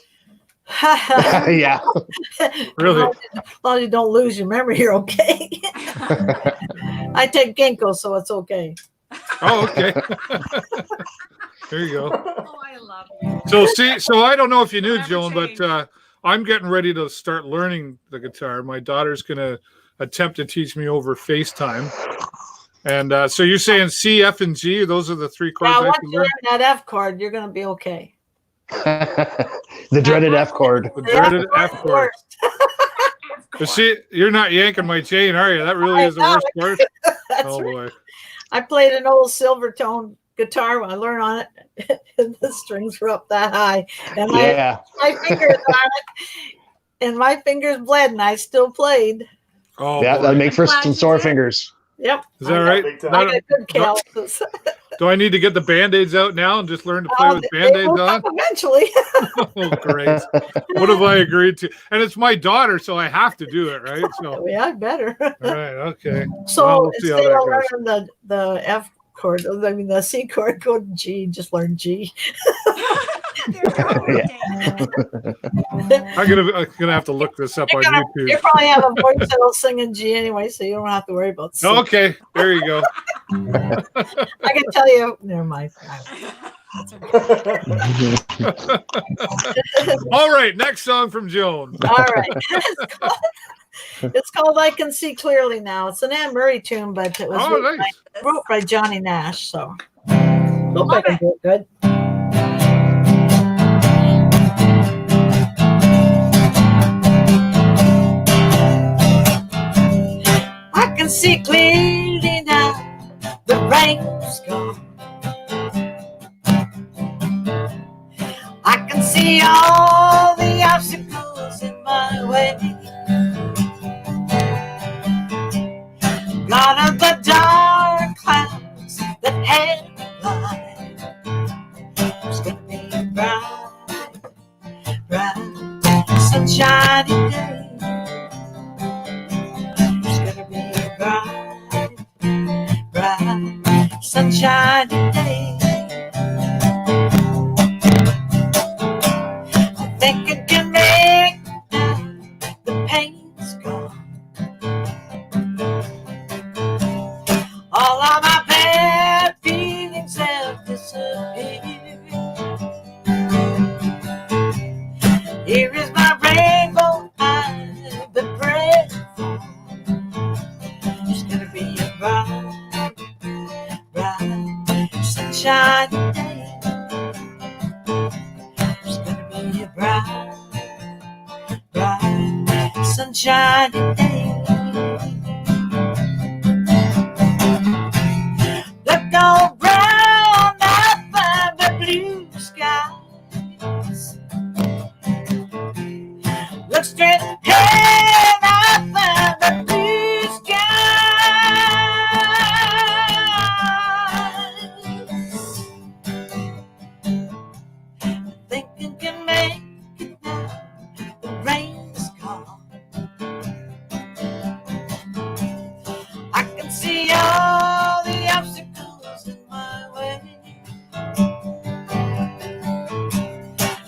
Yeah. Really? As long as you don't lose your memory, you're okay. I take ginkgo, so it's okay. Oh, okay. There you go. Oh, I love you. So I don't know if you knew, Never Joan, change. but I'm getting ready to start learning the guitar. My daughter's going to attempt to teach me over FaceTime. And so you're saying C, F, and G? Those are the three chords Now, I once can you learn? learn that F chord, you're going to be okay. The dreaded F chord. The dreaded F chord. Worst. But see, you're not yanking my chain, are you? That really is the worst chord. That's Oh, right. boy. I played an old silver tone guitar when I learned on it, and the strings were up that high, and Yeah. my fingers on it, and my fingers bled, and I still played. Oh, Yeah, boy. that'll make for Glad some you sore did. fingers. Yep. Is that right? big time. I got good calluses. Do I need to get the Band-Aids out now and just learn to play with They Band-Aids will on? come eventually. Oh, great. What have I agreed to? And it's my daughter, so I have to do it, right? So, Yeah, better. all right, okay. So Well, we'll see how instead that of learning the F chord, I mean the C chord, go to G. Just learn G. There you go. I'm gonna have to look this up on You YouTube. probably have a voice that'll sing in G anyway, so you don't have to worry about C. Okay, there you go. I can tell you. Never mind. All right, next song from Joan. All right. It's called I Can See Clearly Now. It's an Anne Murray tune, but it was Oh, nice. wrote by Johnny Nash. So hope I can do it good. I can see clearly now, the rain's gone. I can see all the obstacles in my way. Out of the dark clouds that headline, there's gonna be a bright, bright, sunshiny day. There's gonna be a bright, bright, sunshiny day. I think I can make the pain's gone. All of my bad feelings have disappeared. Here is my rainbow I've been praying for. It's gonna be a bright, bright, sunshiny day. It's gonna be a bright, bright, sunshiny day. Look all round, I find the blue skies. Look straight ahead, I find the blue skies. I think I can make it now, the rain's gone. I can see all the obstacles in my way.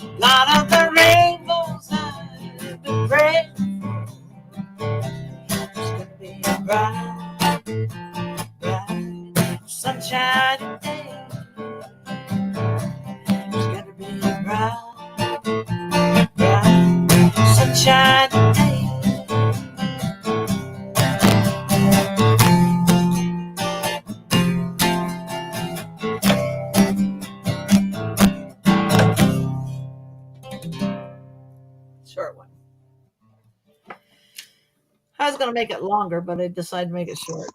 A lot of the rainbows I've been praying for. It's gonna be a bright, bright, sunshiny day. It's gonna be a bright, bright, sunshiny day. Short one. I was going to make it longer, but I decided to make it short.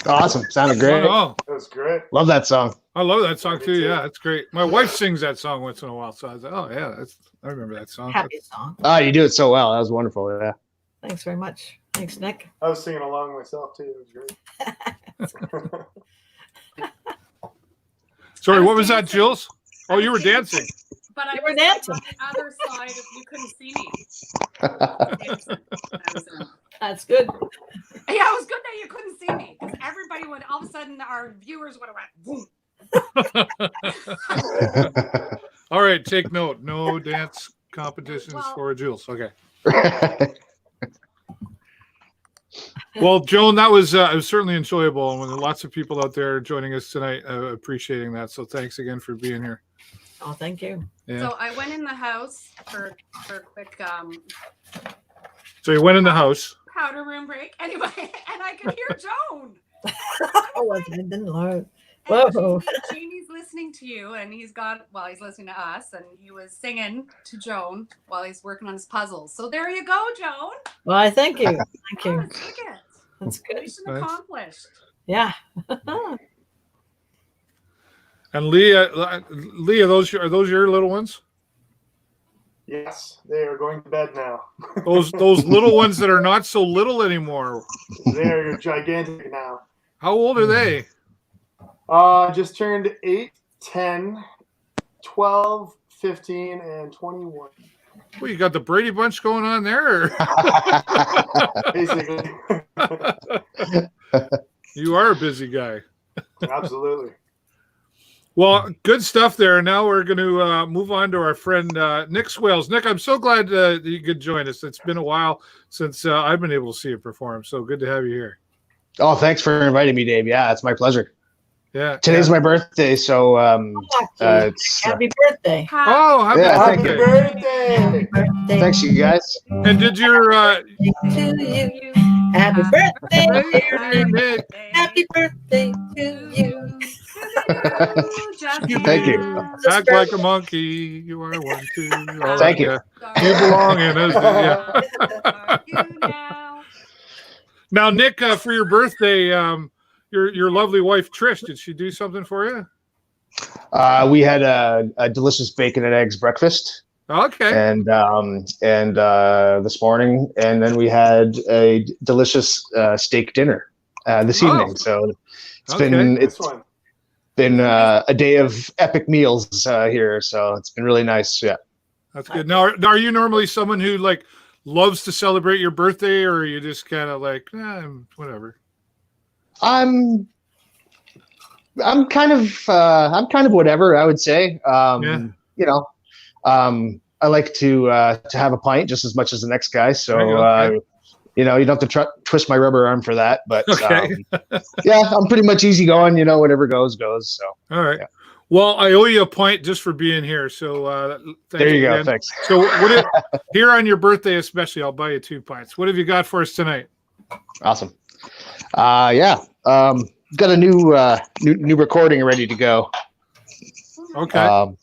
Awesome. Sounded great. Oh, That was great. Love that song. I love that song too. Me too. Yeah, that's great. My wife sings that song once in a while, so I was like, oh yeah, I remember that song. Happy song. Oh, you do it so well. That was wonderful. Yeah. Thanks very much. Thanks, Nick. I was singing along myself too. It was great. Sorry, I was what was that, dancing. Jules? Oh, I you were was dancing. But I You were was dancing. on the other side if you couldn't see me. That's good. Yeah, it was good that you couldn't see me because everybody would all of a sudden our viewers would have went boom. All right, take note. No dance competitions Well- for Jules. Okay. Well, Joan, that was it was certainly enjoyable, and with lots of people out there joining us tonight, appreciating that. So thanks again for being here. Oh, thank you. Yeah. So I went in the house for a quick So you went in the house. powder room break anyway, and I could hear Joan. Oh, I didn't know. And Whoa. Jamie's listening to you, and he's listening to us, and he was singing to Joan while he's working on his puzzles. So there you go, Joan. Well, I thank you. Thank Oh, you. take it. That's good. Mission Nice. accomplished. Yeah. And Leah, are those your little ones? Yes, they are going to bed now. Those little ones that are not so little anymore. They are gigantic now. How old are they? Just turned 8, 10, 12, 15, and 21. Well, you got the Brady Bunch going on there. Basically. You are a busy guy. Absolutely. Well, good stuff there. Now we're going to move on to our friend Nick Swales. Nick, I'm so glad that you could join us. It's been a while since I've been able to see you perform. So good to have you here. Oh, thanks for inviting me, Dave. Yeah, it's my pleasure. Yeah. Today's my birthday, so it's Happy birthday. Oh, happy Yeah, Happy birthday. birthday! Happy birthday thanks, you guys. And did your to you. Happy birthday, dear Nick. Happy birthday to you. Thank you. act like a monkey? You are one too. All Thank right, you. yeah. You belong in us. Yeah. Now, Nick, for your birthday, your lovely wife Trish, did she do something for you? We had a delicious bacon and eggs breakfast, Okay. and this morning, and then we had a delicious steak dinner this evening. So it's Okay. been a day of epic meals here. So it's been really nice. Yeah. That's good. Now, are you normally someone who like loves to celebrate your birthday, or are you just kind of like, whatever? I'm kind of whatever, I would say. You know, I like to have a pint just as much as the next guy. So, you know, you don't have to twist my rubber arm for that, but yeah, I'm pretty much easygoing, you know, whatever goes. So, all right. Yeah. Well, I owe you a pint just for being here. So there you go. Thanks. So here on your birthday, especially, I'll buy you 2 pints. What have you got for us tonight? Awesome. Yeah. Got a new recording ready to go. Okay. I've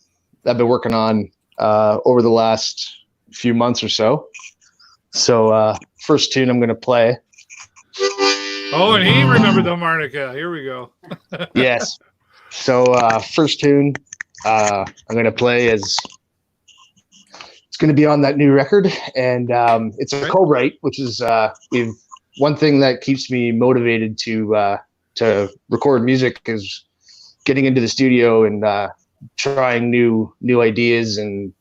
been working on over the last few months or so. So first tune I'm going to play. Oh, and he remembered the harmonica. Here we go. Yes. So first tune I'm going to play is it's going to be on that new record, and it's a co-write, which is one thing that keeps me motivated to record music is getting into the studio and trying new ideas and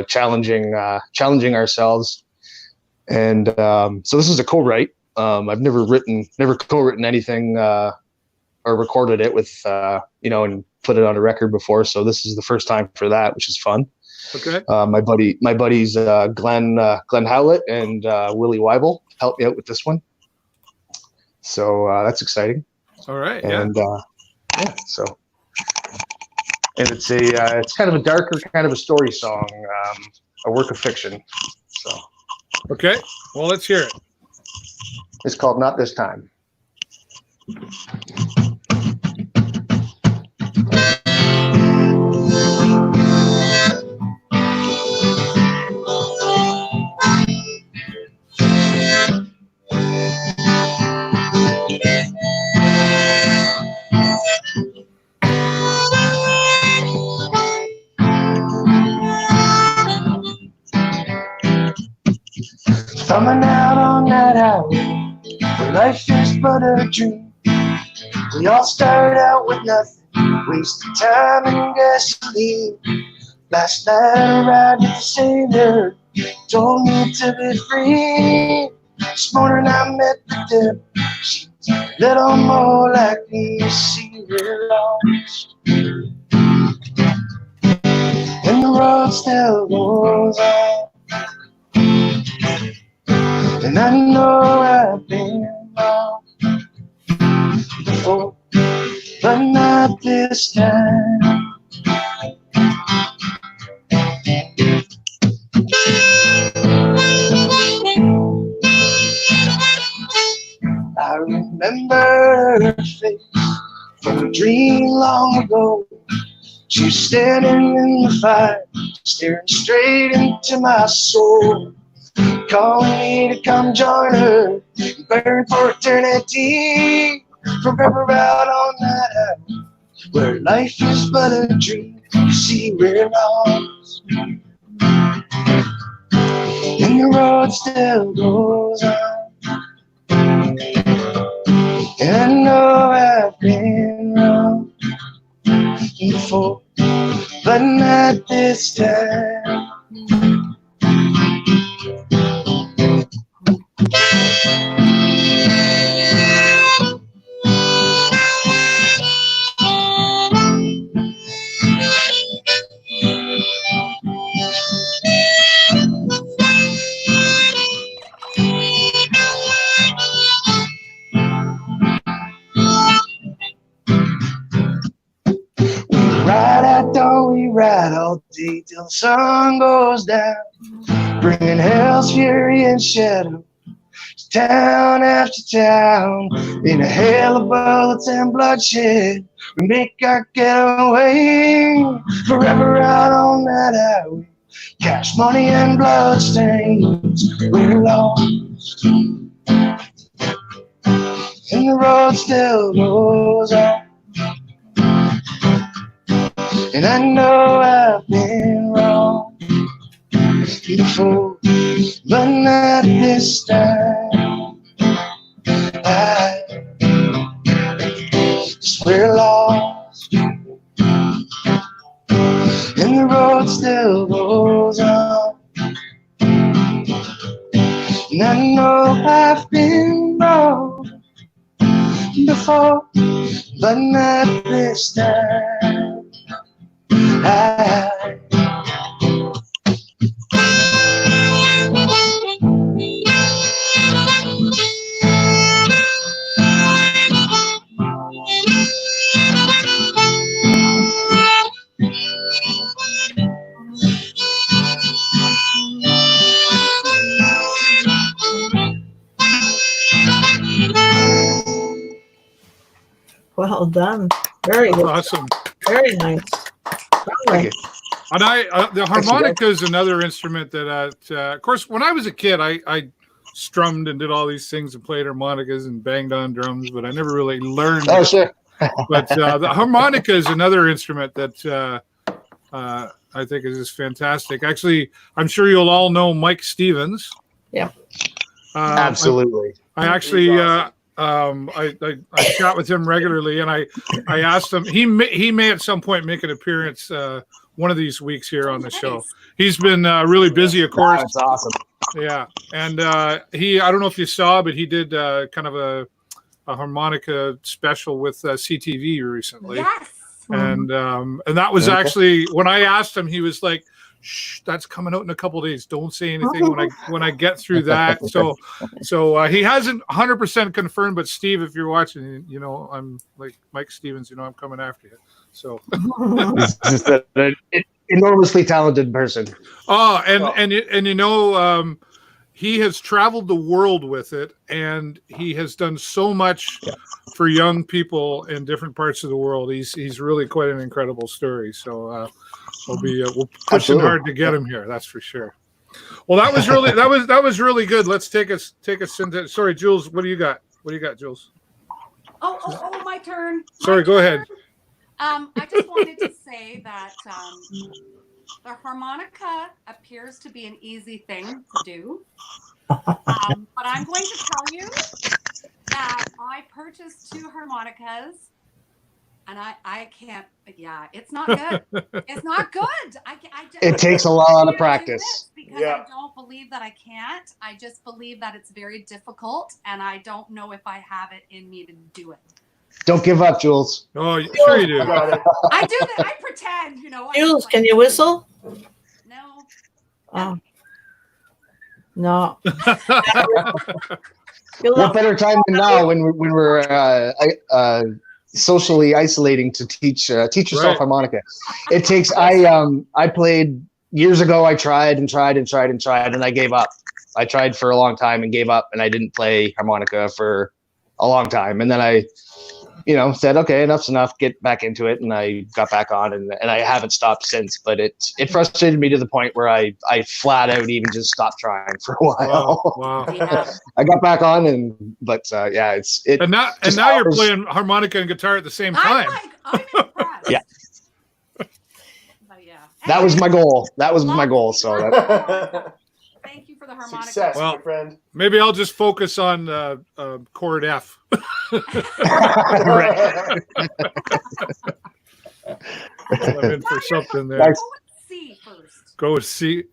challenging ourselves. And so this is a co-write. I've never co-written anything or recorded it with and put it on a record before. So this is the first time for that, which is fun. Okay. My buddies Glenn Howlett and Willie Weibel helped me out with this one. So that's exciting. All right. And so and it's kind of a darker kind of a story song, a work of fiction. So okay. Well, let's hear it. It's called Not This Time. Coming out on that highway where life is but a dream. We all start out with nothing, wasting time and gasoline. Last night I arrived at the Savior, told me to be free. This morning I met the devil, she's a little more like me. You see, we're lost, and the road still goes on. And I know I've been wrong before, but not this time. I remember her face from a dream long ago. She was standing in the fire, staring straight into my soul, calling me to come join her, burn for eternity. Forever out on that highway where life is but a dream. You see, we're lost, and the road still goes on. And I know I've been wrong before, but not this time. We ride all day till the sun goes down, bringing hell's fury and shadow to town after town. In a hail of bullets and bloodshed, we make our getaway. Forever out on that highway, cash money and bloodstains. We're lost, and the road still goes on. And I know I've been wrong before, but not this time. I And I know I've been wrong before, but not this time. Well done. Very good. Awesome. Very nice. Thank you. And the harmonica is another instrument that, of course, when I was a kid, I strummed and did all these things and played harmonicas and banged on drums, but I never really learned. Oh, sure. But the harmonica is another instrument that I think is just fantastic. Actually, I'm sure you'll all know Mike Stevens. Yeah. Absolutely. I actually I chat with him regularly, and I asked him. He may at some point make an appearance one of these weeks here on the show. He's been really busy, of course. That's awesome. Yeah, and I don't know if you saw, but he did kind of a harmonica special with CTV recently. Yes. And that was actually when I asked him, he was like, "Shh, that's coming out in a couple of days. Don't say anything when I get through that." So he hasn't 100% confirmed, but Steve, if you're watching, you know I'm like Mike Stevens. You know I'm coming after you. So He's just an enormously talented person. oh, and you know he has traveled the world with it, and he has done so much for young people in different parts of the world. He's really quite an incredible story. So we'll pushing hard to get him here. That's for sure. Well, that was really that was really good. Let's take us into. Sorry, Jules. What do you got? What do you got, Jules? Oh, my turn. Sorry, go ahead. I just wanted to say that the harmonica appears to be an easy thing to do. But I'm going to tell you that I purchased 2 harmonicas, and I can't. Yeah, it's not good. It's not good. It takes a lot of practice. Because I don't believe that I can't. I just believe that it's very difficult, and I don't know if I have it in me to do it. Don't give up, Jules. Oh, sure you do. I do that. I pretend, you know. Jules, can you whistle? No. Oh. No. What better time than now when we're socially isolating to teach yourself harmonica? It takes. I played years ago. I tried, and I gave up. I tried for a long time and gave up, and I didn't play harmonica for a long time, and then I said, okay, enough's enough, get back into it. And I got back on and I haven't stopped since, but it frustrated me to the point where I flat out even just stopped trying for a while. Wow. Yeah. I got back on but and now you're playing harmonica and guitar at the same time. I'm impressed. Yeah. But yeah. That was my goal. So thank you for the harmonica. Success, Well, my friend. Maybe I'll just focus on chord F. Right. I'm in for something there. Go with C first. Go with C.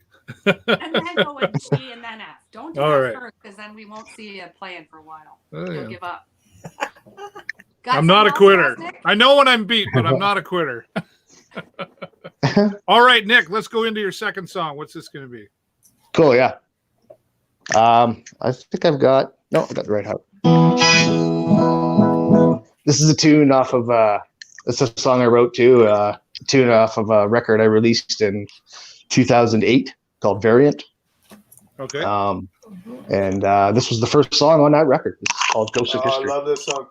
And then go with G and then F. Don't do All that right. first, because then we won't see you playing for a while. Oh, You'll yeah. give up. I'm not a quitter. I know when I'm beat, but I'm not a quitter. All right, Nick, let's go into your second song. What's this going to be? Cool, yeah. I think I got the right house. This is a tune off of it's a song I wrote too, a tune off of a record I released in 2008 called Variant. Okay. And this was the first song on that record. It's called Ghost of History. I love this song.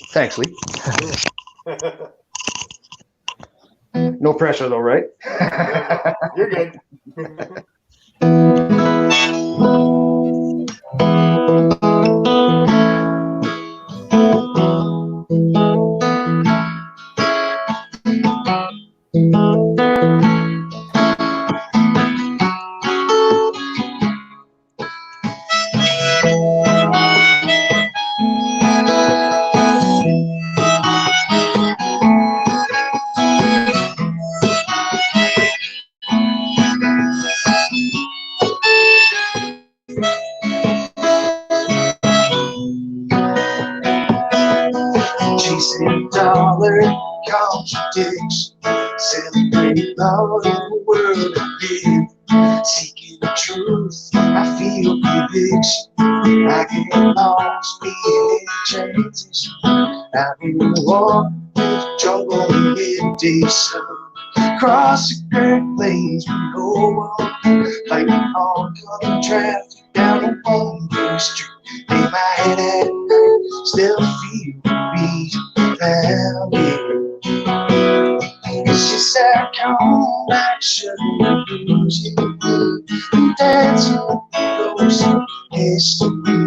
Thanks, Lee. No pressure though, right? You're good. contradiction, celebrating all in the world I live, seeking the truth, I feel conviction, I get lost being in transition, I've been walking through the jungle in midday sun, cross the great plains we go on, fighting oncoming traffic down a one-way street, lay my head at night, still feel the beat down here. She said, come back, sugar, lose you, dancing with the ghosts of history,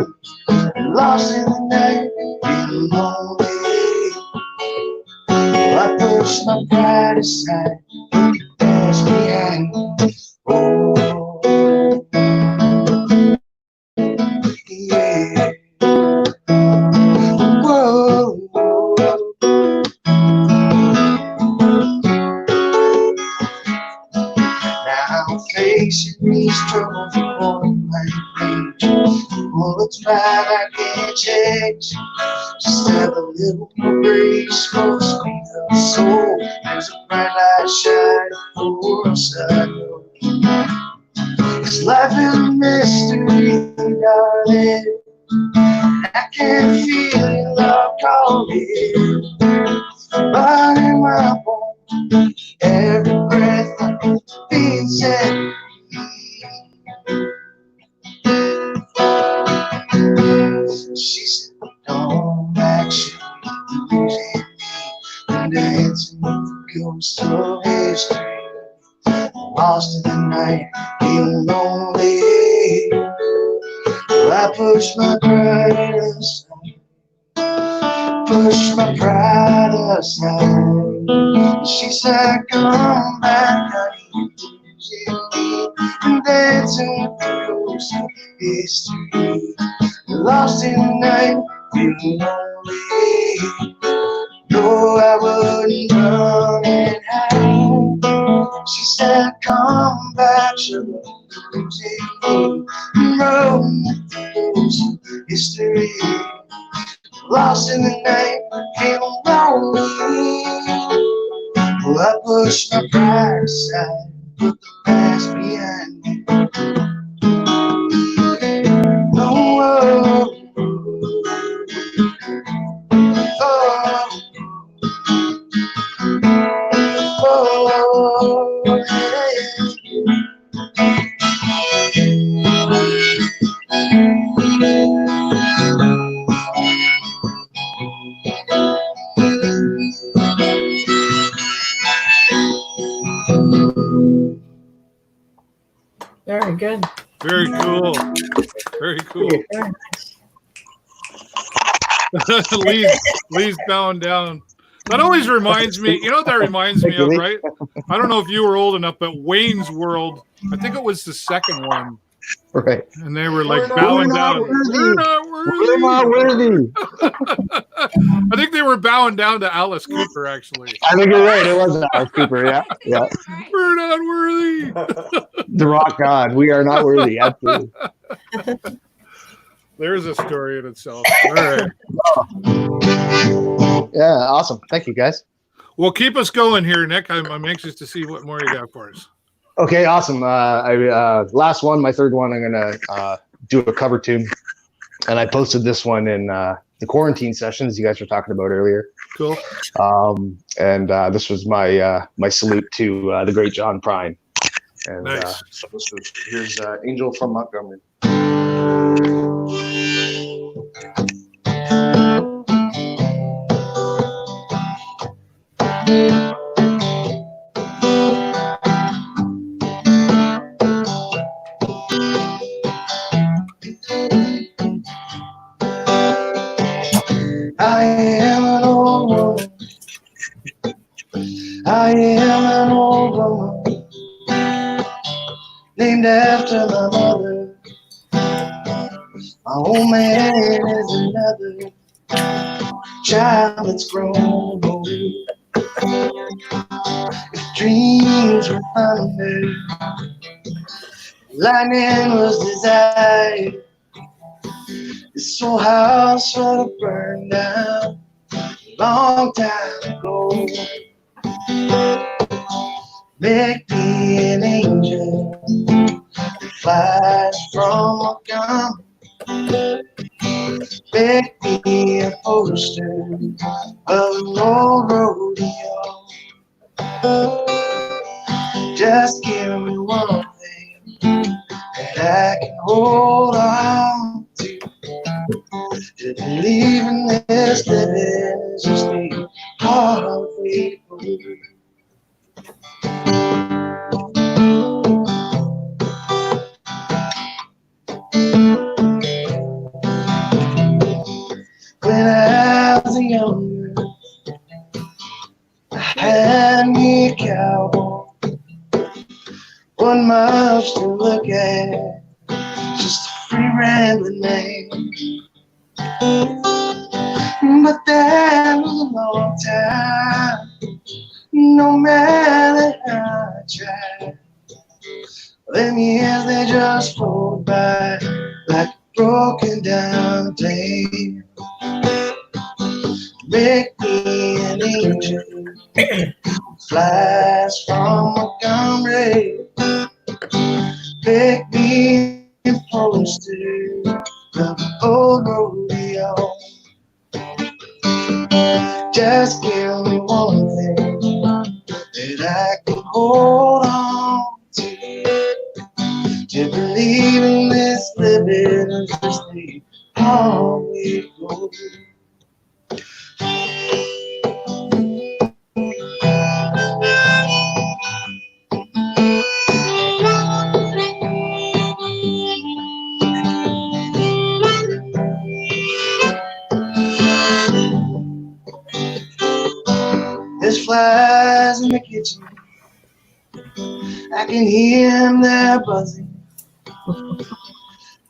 lost in the night, feeling lonely. I push my pride aside, pass behind. Oh, yeah. Whoa. Now I'm facing these troubles on my range. Bullets fly, I can't change. Just have a little more grace for the sweet of soul. There's a bright light shining for us, I know. 'Cause life is a mystery, darling. I can feel your love calling, but in my bones, every breath beats at me. She said, don't actually losing me, I'm dancing with the ghosts of history, lost in the night, feeling lonely. I push my pride aside, push my pride aside. She said, come back, honey, losing me, I'm dancing with the ghosts of history, lost in the night, feeling lonely. No, I wouldn't run and hide. She said, come back, sugar, losing me, rolling with the ghosts of history, lost in the night, feeling lonely. Well, I push my pride aside, put the past behind me. Oh, Very good. Very cool. Very cool. Very nice. Lee's bowing down. That always reminds me, you know what that reminds me of, right? I don't know if you were old enough, but Wayne's World, I think it was the second one. Right. And they were like bowing down. We're not worthy. We're not worthy. I think they were bowing down to Alice Cooper, actually. I think you're right. It was Alice Cooper. Yeah. Yeah. We're not worthy. The Rock God. We are not worthy. Absolutely. There's a story in itself. All right. Yeah. Awesome. Thank you, guys. Well, keep us going here, Nick. I'm anxious to see what more you got for us. Okay. Awesome. Last one, my third one, I'm going to do a cover tune. And I posted this one in the quarantine sessions you guys were talking about earlier. Cool. And this was my my salute to the great John Prine. And nice. So here's Angel from Montgomery. I am an old woman. I am an old woman, named after my mother. My old man is another child that's grown old. If dreams were thunder, lightning was desire, this old house would have burned down a long time ago. Make me an angel that flies from Montgomery. Make me a poster of an old rodeo. Just give me one thing that I can hold on to. To believe in this living is just a part of me. When I was younger, I had me a cowboy. One much to look at, just a free rambling man. But that was a long time, no matter how I tried. Them years, they just rolled by like a broken down plane. Make me an angel who flies from Montgomery. Make me a poster of an old rodeo. Just give me one thing that I can hold on to believe in this living is just the how we go. There's flies in the kitchen, I can hear them there buzzing.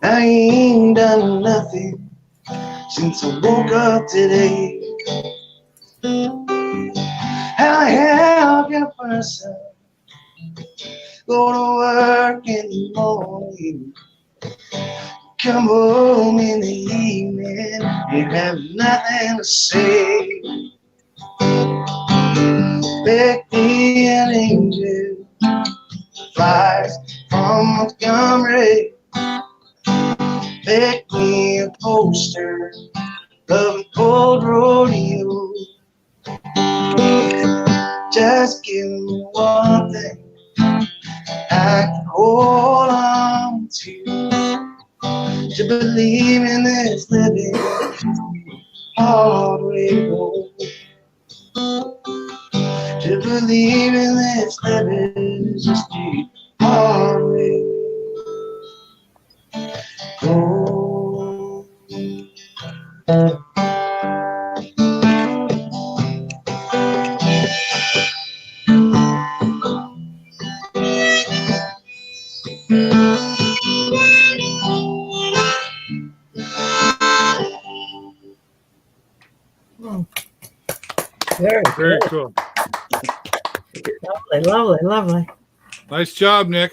I ain't done nothing since I woke up today. How the hell can a person go to work in the morning, come home in the evening, and have nothing to say? Make me an angel flies from Montgomery. Make me a poster of an old rodeo. Just give me one thing I can hold on to believe in this living hard way home. To believe in this living is just the hard way home. Very Very good. cool. Lovely, lovely, lovely. Nice job, Nick.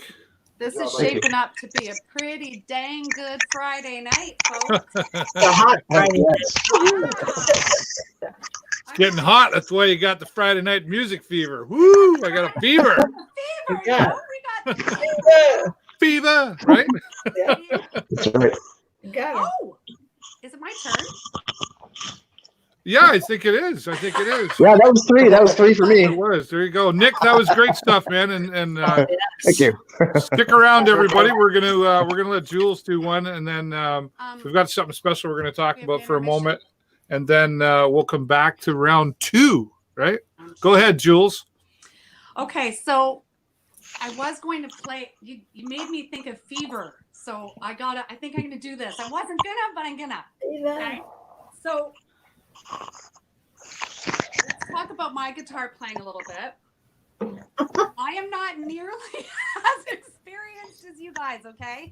This is shaping up to be a pretty dang good Friday night, folks. It's a hot Friday It's getting hot. That's why you got the Friday night music fever. Woo! I got a fever. Fever, Yeah. we got night. Fever, right? That's right. You got it. Oh, is it my turn? Yeah, I think it is. I think it is. Yeah, that was three. That was three for me. It was. There you go, Nick. That was great stuff, man. And Thank you. stick around, everybody. We're gonna let Jules do one, and then we've got something special we're gonna talk about for a moment, and then we'll come back to round two. Right? Go ahead, Jules. Okay, so I was going to play. You made me think of Fever, so I think I'm gonna do this. I wasn't gonna, but I'm gonna. Okay. So let's talk about my guitar playing a little bit. I am not nearly as experienced as you guys. Okay.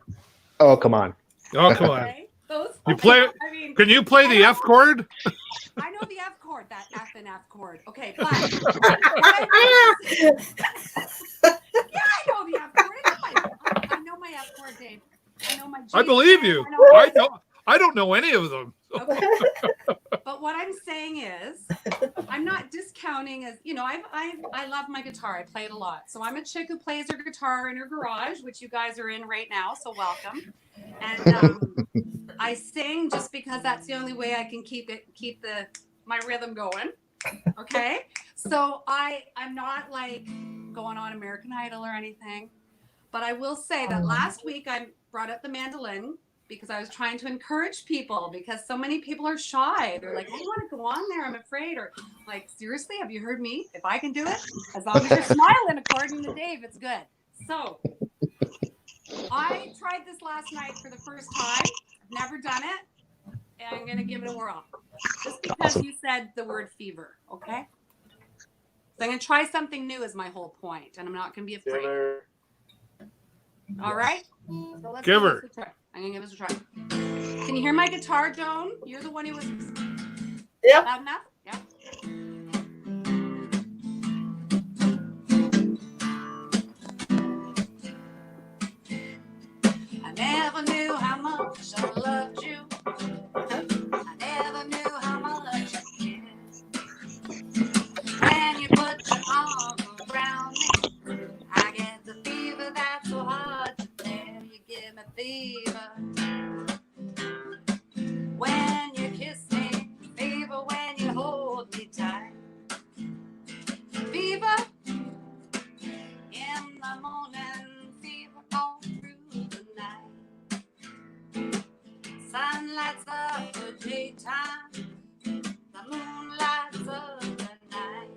Oh, come on. Oh, come on. Okay. Those. You play. I mean, Can you play the F chord? I know the F chord, that F and F chord. Okay, but yeah, I know the F chord. I know my F chord, Dave. I know my G I believe chord. you. I know I don't know any of them. Okay. But what I'm saying is, I'm not discounting as, I love my guitar. I play it a lot. So I'm a chick who plays her guitar in her garage, which you guys are in right now. So welcome. And I sing just because that's the only way I can keep my rhythm going. Okay. So I'm not like going on American Idol or anything, but I will say that last week I brought up the mandolin because I was trying to encourage people, because so many people are shy. They're like, I don't want to go on there, I'm afraid. Or like, seriously, have you heard me? If I can do it, as long as you're smiling according to Dave, it's good. So I tried this last night for the first time. I've never done it, and I'm going to give it a whirl. Just because you said the word fever, okay? So I'm going to try something new is my whole point, and I'm not going to be afraid. All right? So let's Give her. I'm going to give this a try. Can you hear my guitar, Joan? You're the one who was loud enough? Yeah. I never knew how much I loved you. I never knew how much I cared. When you put your arm around me, I get the fever that's so hard to bear. You give me fever when you kiss me, fever when you hold me tight, fever in the morning, fever all through the night. Sun lights up the daytime, the moon lights up the night.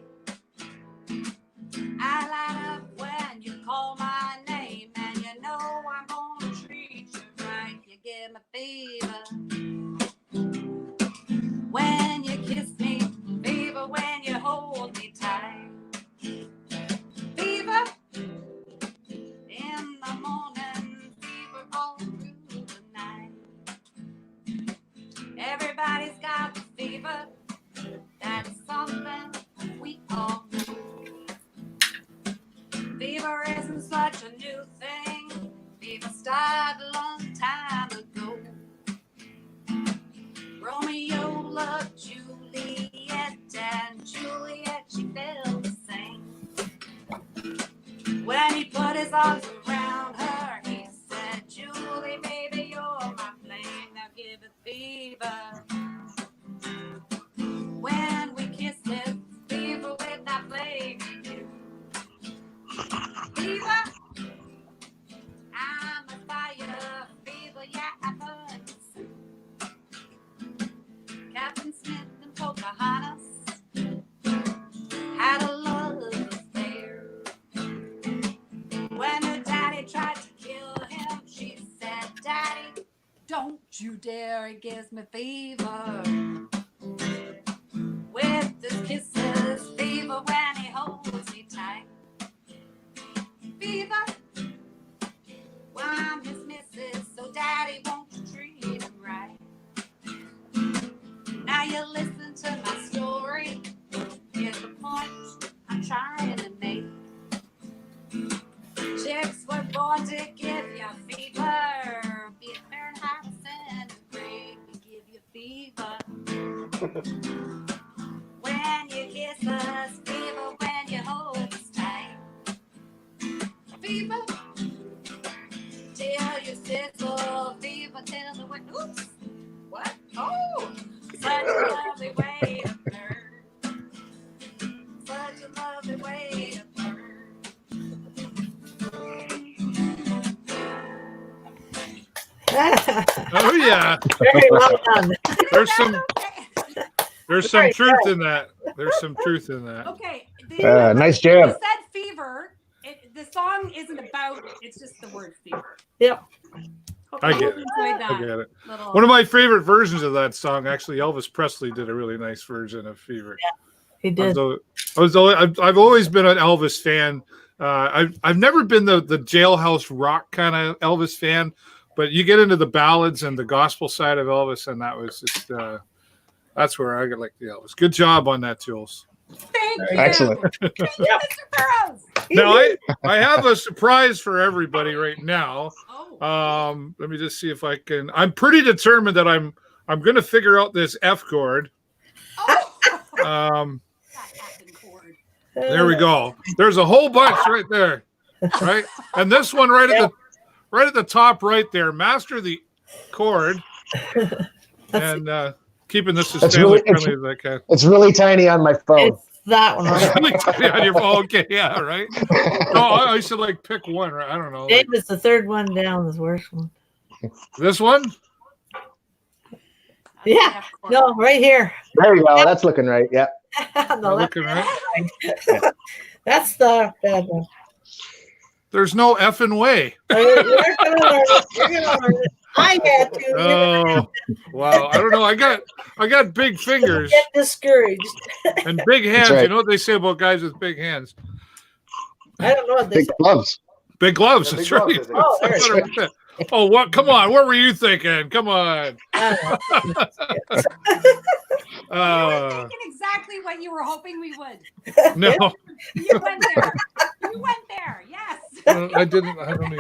I light up when you call my name, and you know I'm gonna treat you right. You give me fever when you kiss me, fever when you hold me tight, fever in the morning, fever all through the night. Everybody's got the fever, that's something we all know. Fever isn't such a new thing, fever started a long time ago. Romeo loved Juliet, and Juliet, she felt the same. When he put his arms around her, he said, Julie, baby, you're my flame, now give it fever. When we kissed it, fever with that flame in you. Fever, I'm a fire, fever, yeah, I've heard it sing. Captain Smith and Pocahontas had a love affair. When her daddy tried to kill him, she said, Daddy, don't you dare, it gives me fever. With his kisses, fever when he holds me tight. Fever, well, I'm his missus, so Daddy, won't you treat him right? Now you listen to my story. Here's the point I'm trying to make. Chicks were born to give you fever. Be it Fahrenheit or centigrade, we give you fever. When you kiss us, fever when you hold us tight. Fever, till you sizzle, fever till the way. Oops, what? Oh, such a lovely way to burn. Such a lovely way to burn. Oh yeah. Very well done. There's some truth in that. There's some truth in that. Okay. Nice You jam. said fever. The song isn't about, it's just the word fever. Yep. Hope I you get it. enjoyed that I get it. little- One of my favorite versions of that song, actually, Elvis Presley did a really nice version of Fever. He did. I've always been an Elvis fan. I've never been the jailhouse rock kind of Elvis fan, but you get into the ballads and the gospel side of Elvis, and that was just that's where I like the Elvis. Good job on that, Jules. Thank you. Excellent. Thank you, Mr. Burrows. Now I have a surprise for everybody right now. Oh. Let me just see if I can. I'm pretty determined that I'm going to figure out this F chord. There we go. There's a whole bunch right there, right? And this one right at the top right there. Master the chord and keeping this as family friendly as I can. It's really tiny on my phone. It's that one. It's Right? really tiny on your phone. Okay, yeah, right. No, I should like pick one. Right? I don't know. Like, David's the third one down. The worst one. this one. Yeah. No, right here. There you go. That's looking right. Yeah. On the left. Looking right. That's the bad one. There's no effing way. You're gonna learn it. You're gonna learn it. I had to. Oh, wow. I don't know. I got big fingers Get discouraged. and big hands. right. You know what they say about guys with big hands? I don't know what they Big say. gloves. Big gloves. Yeah, That's big right. gloves, I think. 100%. Oh, what? Come on. What were you thinking? Come on. I don't know. You were thinking exactly what you were hoping we would. No, You went there. You went there. Yes. I didn't. I don't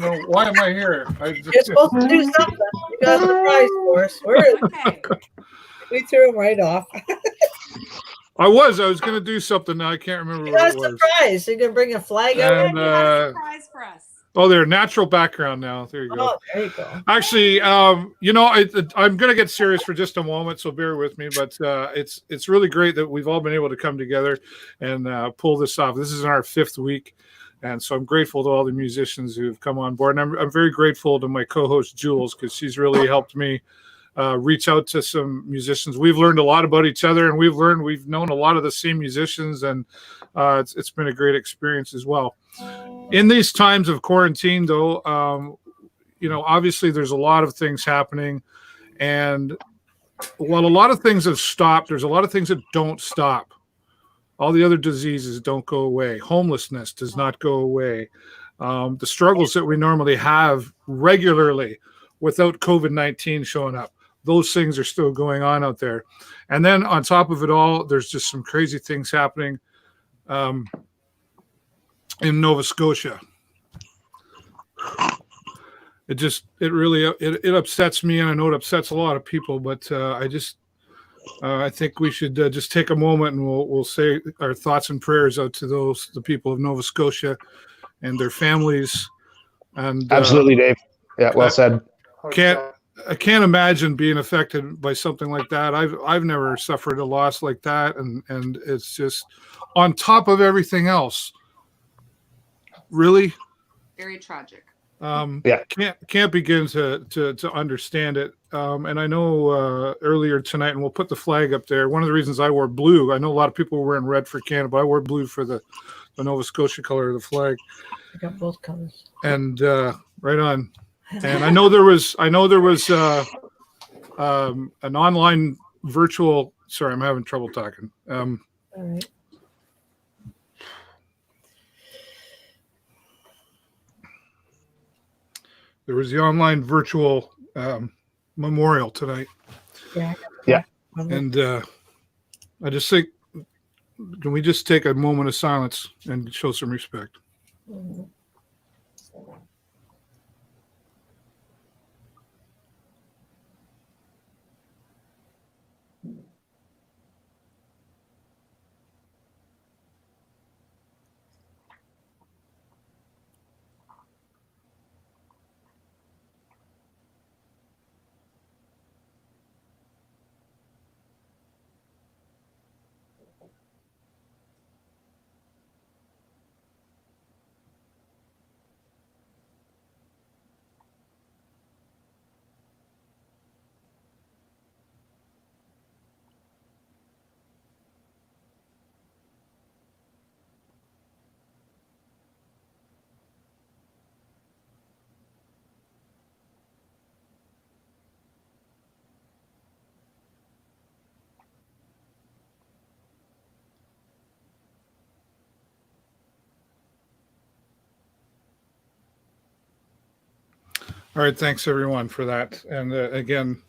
know. Why am I here? You're supposed to do something. You got a surprise for us. Okay. We threw him right off. I was going to do something. Now I can't remember You what got it a was. surprise. You can bring a flag out. And, You have a surprise for us. oh, there. Natural background now. There you go. Oh, there you go. Actually, you know, I'm going to get serious for just a moment, so bear with me. But it's really great that we've all been able to come together and pull this off. This is in our 5th week, and so I'm grateful to all the musicians who've come on board. And I'm very grateful to my co-host Jules because she's really helped me reach out to some musicians. We've learned a lot about each other, and we've known a lot of the same musicians, and it's been a great experience as well. In these times of quarantine, though, you know, obviously there's a lot of things happening, and while a lot of things have stopped, there's a lot of things that don't stop. All the other diseases don't go away. Homelessness does not go away. The struggles that we normally have regularly without COVID-19 showing up, those things are still going on out there. And then on top of it all, there's just some crazy things happening in Nova Scotia. It really upsets me, and I know it upsets a lot of people, but I think we should just take a moment and we'll say our thoughts and prayers out to the people of Nova Scotia and their families. And Absolutely, Dave. Yeah, well said. I can't imagine being affected by something like that. I've never suffered a loss like that, and it's just on top of everything else. Really, Very tragic. Can't begin to understand it. And I know earlier tonight, and we'll put the flag up there. One of the reasons I wore blue, I know a lot of people were wearing red for Canada, but I wore blue for the Nova Scotia color of the flag. I got both colors. And right on. And I know there was an online virtual. Sorry, I'm having trouble talking. All right. There was the online virtual memorial tonight. Yeah. Yeah. And I just think, can we just take a moment of silence and show some respect? Mhm. All right, thanks everyone for that. And again,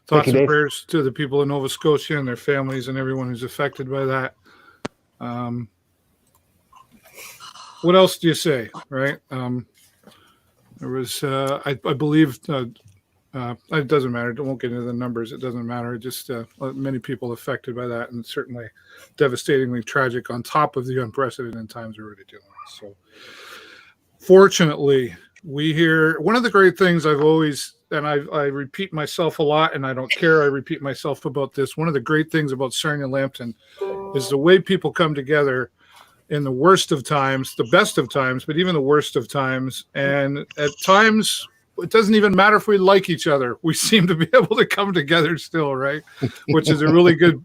thoughts Thank you, and Dave. prayers to the people of Nova Scotia and their families and everyone who's affected by that. What else do you say, right? There was, I believe, It doesn't matter. I won't get into the numbers. It doesn't matter. Just many people affected by that, and certainly devastatingly tragic on top of the unprecedented times we're already dealing with. So fortunately, we hear one of the great things I've always, and I repeat myself a lot, and I don't care. I repeat myself about this. One of the great things about Sarnia Lambton is the way people come together in the worst of times, the best of times, but even the worst of times. And at times, it doesn't even matter if we like each other. We seem to be able to come together still, right? Which is a really good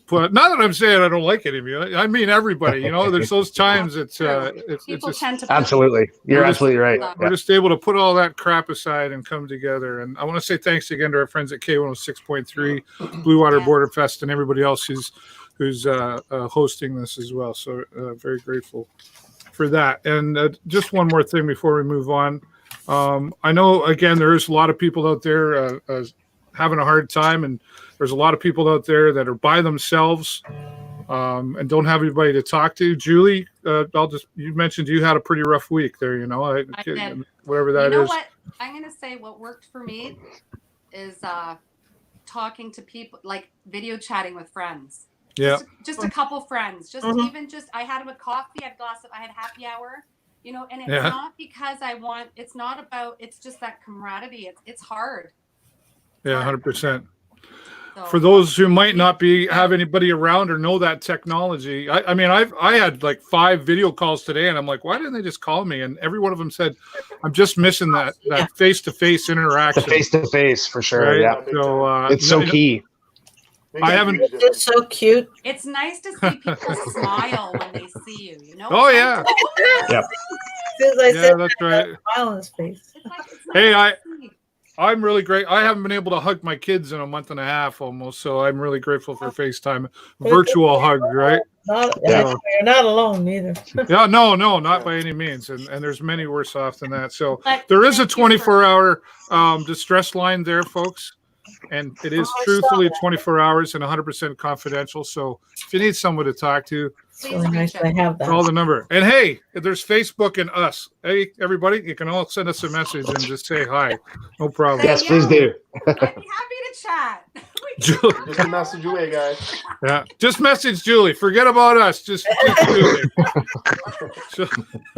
point. Not that I'm saying I don't like any of you. I mean everybody. You know, there's those times it's just, tend to Absolutely. You're absolutely right. we're just able to put all that crap aside and come together. And I want to say thanks again to our friends at K106.3, Blue Water Border Fest, and everybody else who's hosting this as well. So very grateful for that. And just one more thing before we move on. I know, again, there's a lot of people out there having a hard time, and there's a lot of people out there that are by themselves and don't have anybody to talk to. Julie, you mentioned you had a pretty rough week there, you know, I did. Whatever that is. You know what? I'm going to say what worked for me is talking to people, like video chatting with friends. Yeah. Just a couple friends. Just even just, I had a coffee, I had happy hour. You know, and it's not because it's not about, it's just that camaraderie. It's hard. Yeah, 100%. So, For those who might not have anybody around or know that technology, I mean, I had like 5 video calls today, and I'm like, why didn't they just call me? And every one of them said, I'm just missing that face-to-face interaction. The face-to-face, for sure. Right? Yeah. So It's so key. I haven't. It's so cute. it's nice to see people smile when they see you, you know? Oh, yeah. Yep. As I said, That's right. smile on his face. It's like, it's Hey, nice to see. I'm really great. I haven't been able to hug my kids in a month and a half almost, so I'm really grateful for FaceTime, virtual hug, right? You're not alone either. Yeah, no, not by any means, and there's many worse off than that. So But there is a thank you for- 24-hour distress line there, folks, and it is truthfully 24 hours and 100% confidential. So if you need someone to talk to, It's really nice to have that. call the number. And hey, there's Facebook and us. Hey, everybody, you can all send us a message and just say hi. No problem. Yes, please do. I'd be happy to chat. Just a message away, guys. Yeah, just message Julie. Forget about us. Just Julie.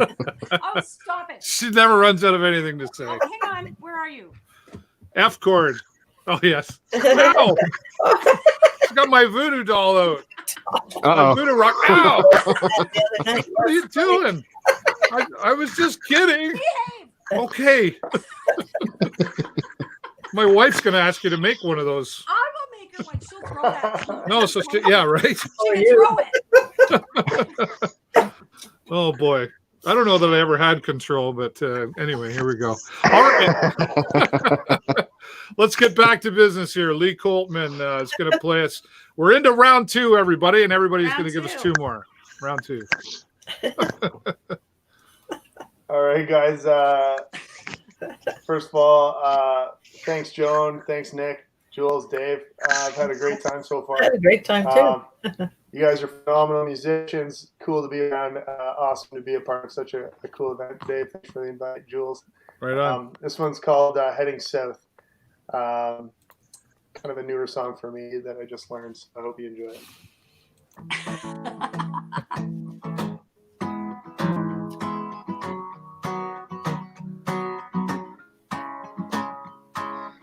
Oh, stop it. She never runs out of anything to say. Oh, hang on. Where are you? F chord. Oh yes. Ow! I got my voodoo doll out. My Uh-oh. voodoo rock. Ow! The other night. What are you doing? I was just kidding. Okay. My wife's gonna ask you to make one of those. I will make it when she'll throw that. No, so yeah, right. She can throw it. Oh boy. I don't know that I ever had control, but anyway, here we go. All right. Let's get back to business here. Lee Coltman is going to play us. We're into round 2, everybody, and everybody's going to give us 2 more. Round 2. All right, guys. First of all, thanks, Joan. Thanks, Nick, Jules, Dave. I've had a great time so far. I had a great time too. You guys are phenomenal musicians. Cool to be around. Awesome to be a part of such a cool event. Dave, thanks for the invite. Jules. Right on. This one's called Heading South. Kind of a newer song for me that I just learned, so I hope you enjoy it.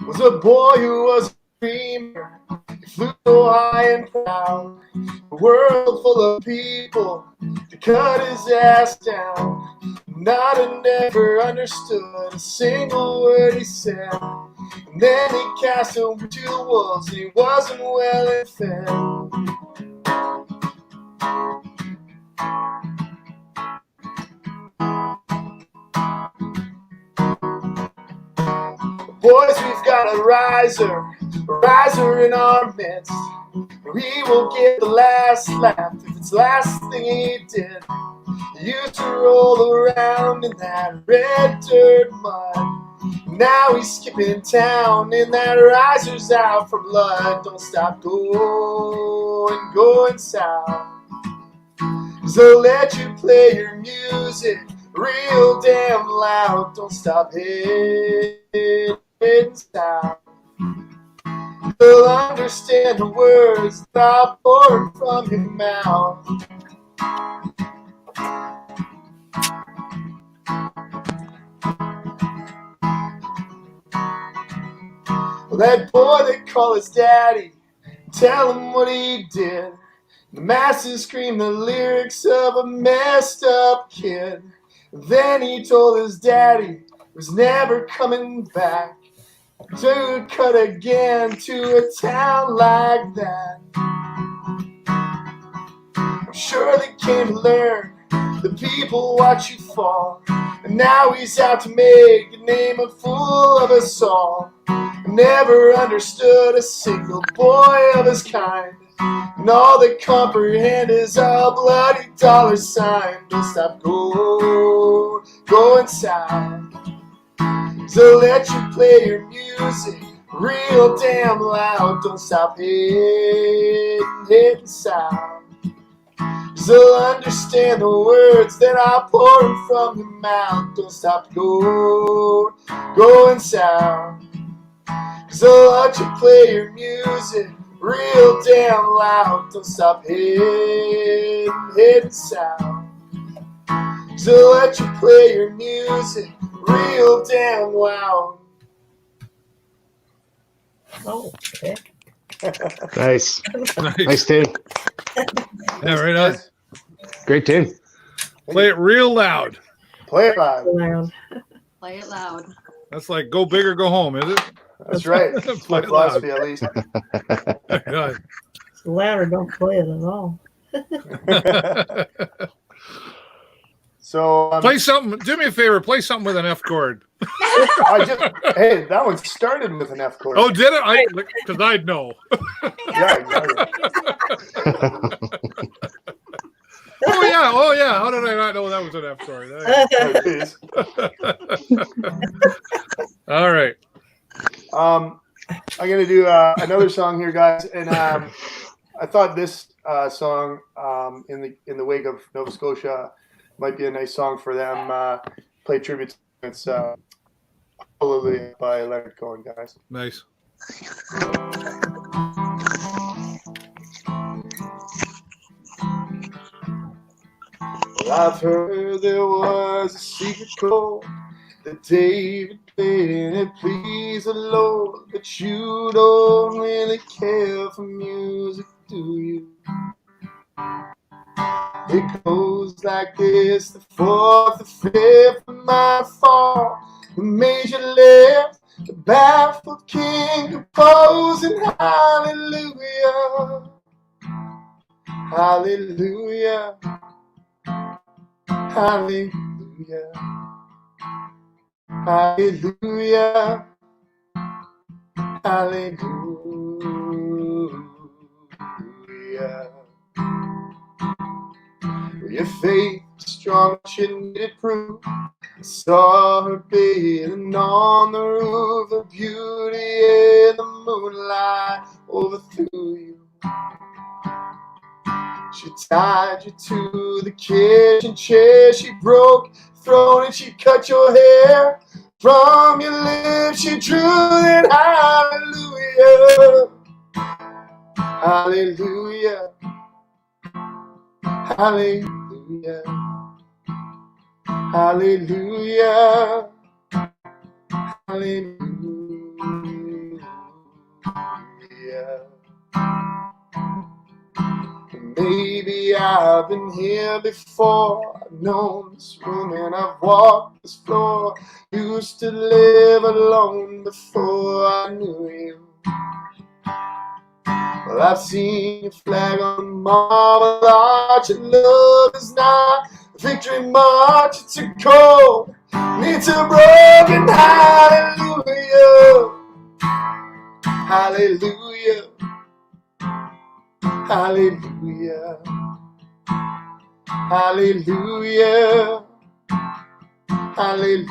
Was a boy who was a dreamer. He flew so high and proud. A world full of people to cut his ass down. Not and never understood a single word he said. And then he cast over to the wolves, and he wasn't well and fed. Boys, we've got a riser in our midst. He will get the last laugh if it's the last thing he did. He used to roll around in that red dirt mud. Now he's skipping town and that riser's out for blood. Don't stop going south. So let you play your music real damn loud. Don't stop heading heading south. You'll understand the words that I pour from your mouth. That boy they call his daddy, tell him what he did. The masses scream the lyrics of a messed up kid. Then he told his daddy he was never coming back to cut again to a town like that. I'm sure they came to learn the people watch you fall, and now he's out to make a name a fool of us all. Never understood a single boy of his kind, and all they comprehend is a bloody dollar sign. Don't stop going south. So let you play your music real damn loud. Don't stop heading south. So understand the words that I pour from your mouth. Don't stop going south. So let you play your music real damn loud. Don't stop heading south. So let you play your music real damn loud. Oh, okay. Nice. Nice. Nice tune. Yeah, right on. Great tune. Play it real loud. Play it loud. Loud. Play it loud. That's like go big or go home, is it? That's right. That's my Play it philosophy, at least. Yeah. It's loud or don't play it at all. So Play something. Do me a favor. Play something with an F chord. hey, that one started with an F chord. Oh, did it? Because I'd know. Yeah, exactly. Oh yeah. How did I not know that was an F chord? All right. I'm gonna do another song here, guys, and I thought this song in the wake of Nova Scotia might be a nice song for them. Play tribute. It's Hallelujah by Leonard Cohen, guys. Nice. Well, I've heard there was a secret chord that David played and it pleased the Lord, but you don't really care for music, do you? It goes like this: the fourth, the fifth, the minor fall, the major lift, the baffled king composing hallelujah, hallelujah, hallelujah, hallelujah, hallelujah. Your faith is strong, she needed proof. I saw her bathing on the roof, the beauty in the moonlight overthrew you. She tied you to the kitchen chair, she broke the throne and she cut your hair. From your lips she drew that hallelujah, hallelujah, hallelujah, hallelujah, hallelujah. Maybe I've been here before, I've known this room and I've walked this floor. Used to live alone before I knew you. Well, I've seen your flag on the marble arch, and love is not a victory march, it's a cold, it's a broken hallelujah, hallelujah, hallelujah, hallelujah, hallelujah.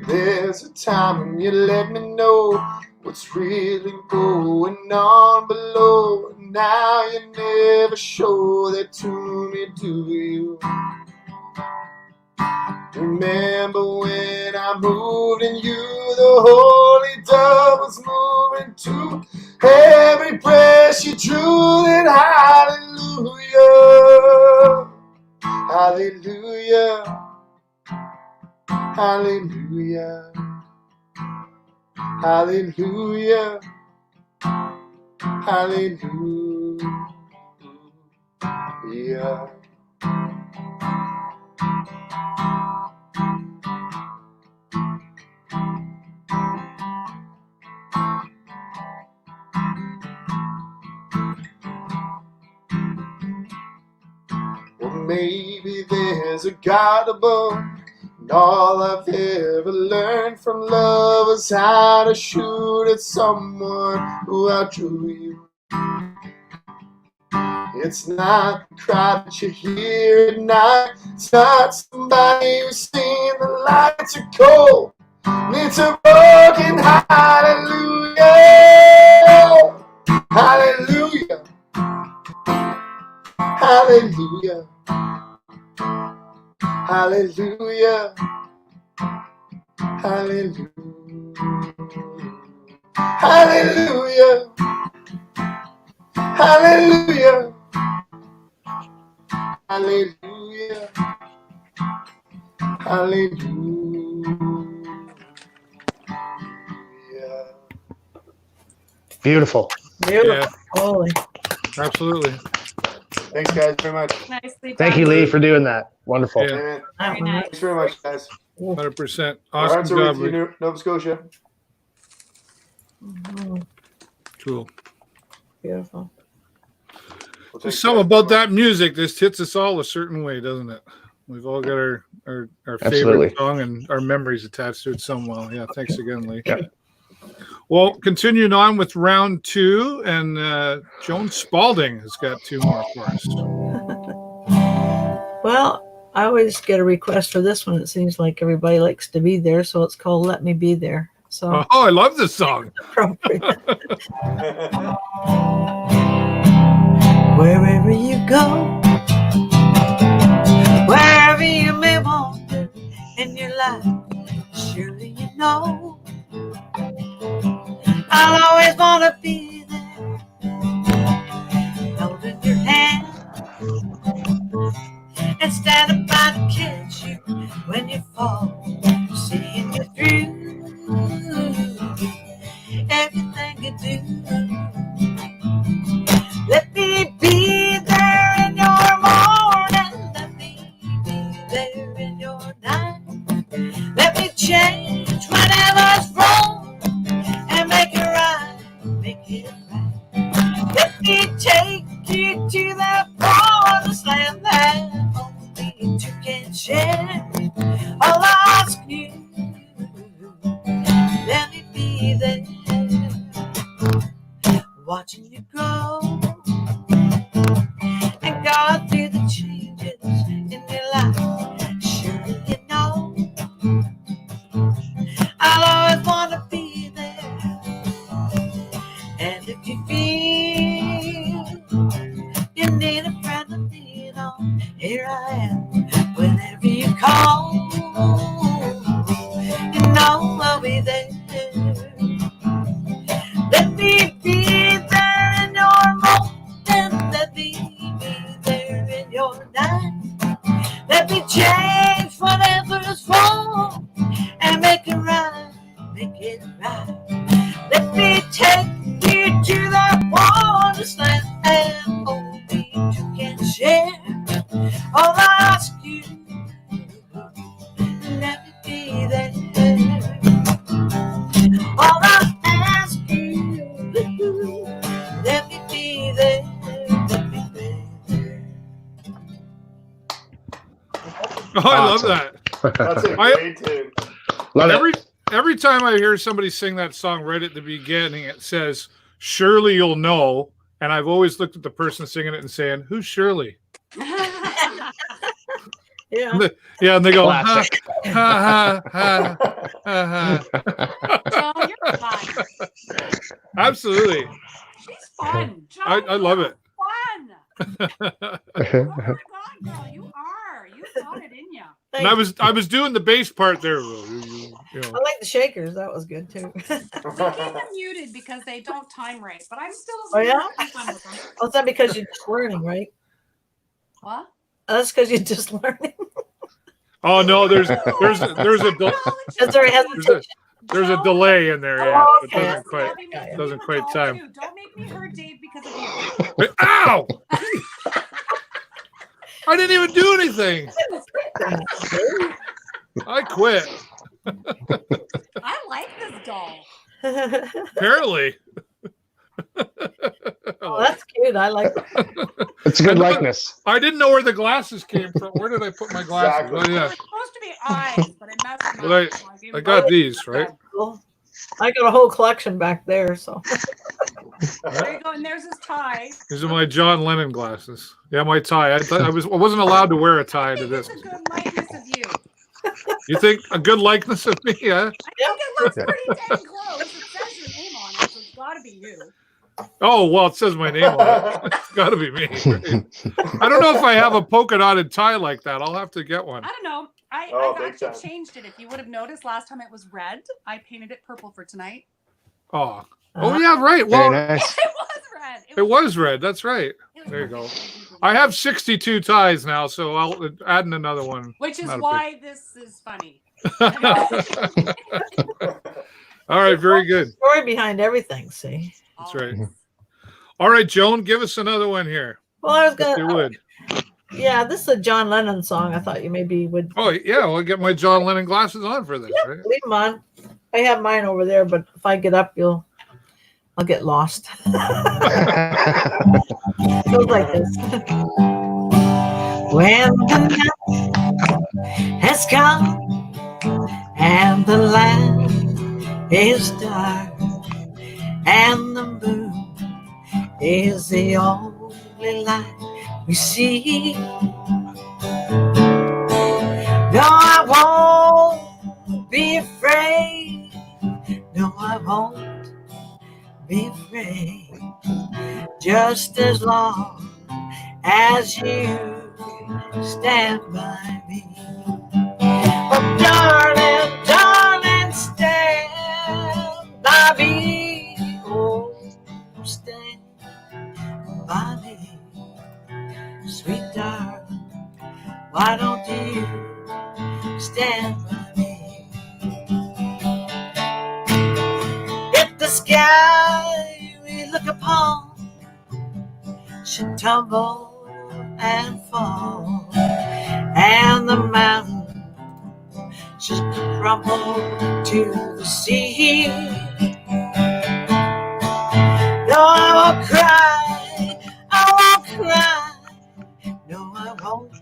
There's a time when you let me know what's really going on below. now you never show that to me, do you? Remember when I moved in you, the holy dove was moving too. Every breath you drew, then hallelujah, hallelujah, hallelujah, hallelujah, hallelujah. Well, maybe there's a God above, and all I've ever learned from love is how to shoot at someone who outdrew you. It's not the cry that you hear at night, it's not somebody who's seen the lights are cold, and it's a broken hallelujah, hallelujah, hallelujah, hallelujah, hallelujah, hallelujah, hallelujah, hallelujah, hallelujah. Beautiful. Beautiful. Yeah. Holy. Absolutely. Thanks, guys, very much. Nicely Thank you, done. Lee, for doing that. Wonderful. Yeah. Amen. That Very one, nice. Thanks very much, guys. 100%. Our hearts Awesome are job, with you, Lee. Nova Scotia. Mhm. Cool. Beautiful. Well, thanks, Just something guys, about very that music. This hits us all a certain way, doesn't it? We've all got our Absolutely. favorite song and our memories attached to it somehow. Yeah, thanks again, Lee. Yeah. Well, continuing on with round two, and Joan Spalding has got two more for us. Well, I always get a request for this one. It seems like everybody likes to be there, so it's called "Let Me Be There." So Oh, I love this song. appropriate. much. Wherever you go, wherever you may wander in your life, surely you know I'll always want to be there, holding your hand and standing by to catch you when you fall, seeing you through everything you do. Let me be there in your morning, let me be there in your night. Let me change whatever's wrong and make it right, make it right. Let me take you to that promised land that only two can share. I'll ask you, let me be there, watching you grow and go through the changes in your life. Surely you know I'll always want to be there. And if you feel you need a friend to lean on, here I am. Whenever you call, you know I'll be there. Let me be there in your moment, let me be there in your night. Let me change whatever's wrong and make it right, make it right. Let me take you to that promised land and only you can share. I'll ask you, let me be there. All I ask you, let me be there, let me be there. Oh, I love Awesome. that. That's a great tune. Love it. Every time I hear somebody sing that song right at the beginning, it says, "Surely you'll know." And I've always looked at the person singing it and saying, "Who's Shirley?" Yeah. Yeah, and they go, ha, Classic. ha, ha, ha, ha. Joan, you're fun. Absolutely. She's fun. I love it. Fun. Oh my God, girl, you are. You got it in you. And I was doing the bass part there. You I know. like the shakers. That was good too. We keep them muted because they don't time right, but I'm still Oh, yeah? having fun with them. Oh, is that because you're just learning, right? What? That's because you're just learning. Oh no, there's a Is there a hesitation? there's a delay in there. Yeah, Oh, it okay. doesn't quite time. Don't make me hurt Dave because of you. Ow! I didn't even do anything. I quit. I like this doll. Apparently. Oh, that's cute. I like that. It's a good likeness. I didn't know where the glasses came from. Where did I put my glasses? Exactly. Oh, yeah. They're supposed to be eyes, but it messed them Well, up. So gave I them got both. these, right? Cool. I got a whole collection back there. So There you go, and there's his tie. These are my John Lennon glasses. Yeah, my tie. I wasn't allowed to wear a tie I to think this. it's a good likeness of you. You think a good likeness of me? Yeah. I think it looks pretty dang close. It says your name on it, so it's got to be you. Oh well, it says my name on it. It's got to be me. Right? I don't know if I have a polka dotted tie like that. I'll have to get one. I don't know. I big actually time. changed it. If you would have noticed, last time it was red. I painted it purple for tonight. Oh yeah, right. Very Well, nice. It was red. it was red. That's right. There you go. I have 62 ties now, so I'll add in another one. Which is Not a why this is funny. All right, very good. story behind everything. See. That's right. All right, Joan, give us another one here. Well, I was If you gonna. would. Yeah, this is a John Lennon song. I thought you maybe would Oh yeah, I'll get my John Lennon glasses on for this. Right? leave them on. I have mine over there, but if I get up, I'll get lost. It goes like this. When the night has come and the land is dark and the moon is the only light we see. No, I won't be afraid. No, I won't be afraid. Just as long as you stand by me. Oh, darling, darling, stand by me. Oh, stand by me. Sweet darling, why don't you stand by me? If the sky we look upon should tumble and fall, and the mountain should crumble to the sea, no, I won't cry, I won't cry. No, I won't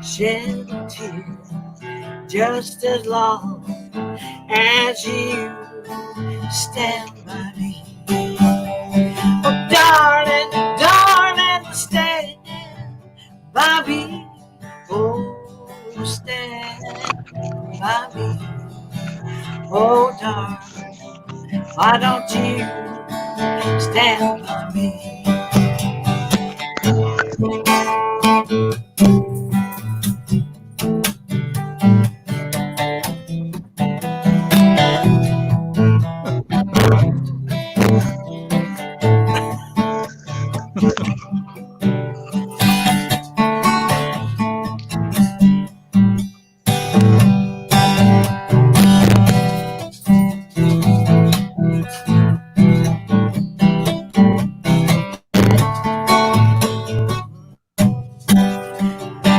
shed a tear, just as long as you stand by me. Oh, darling, darling, stand by me. Oh, stand by me. Oh, darling, why don't you stand by me?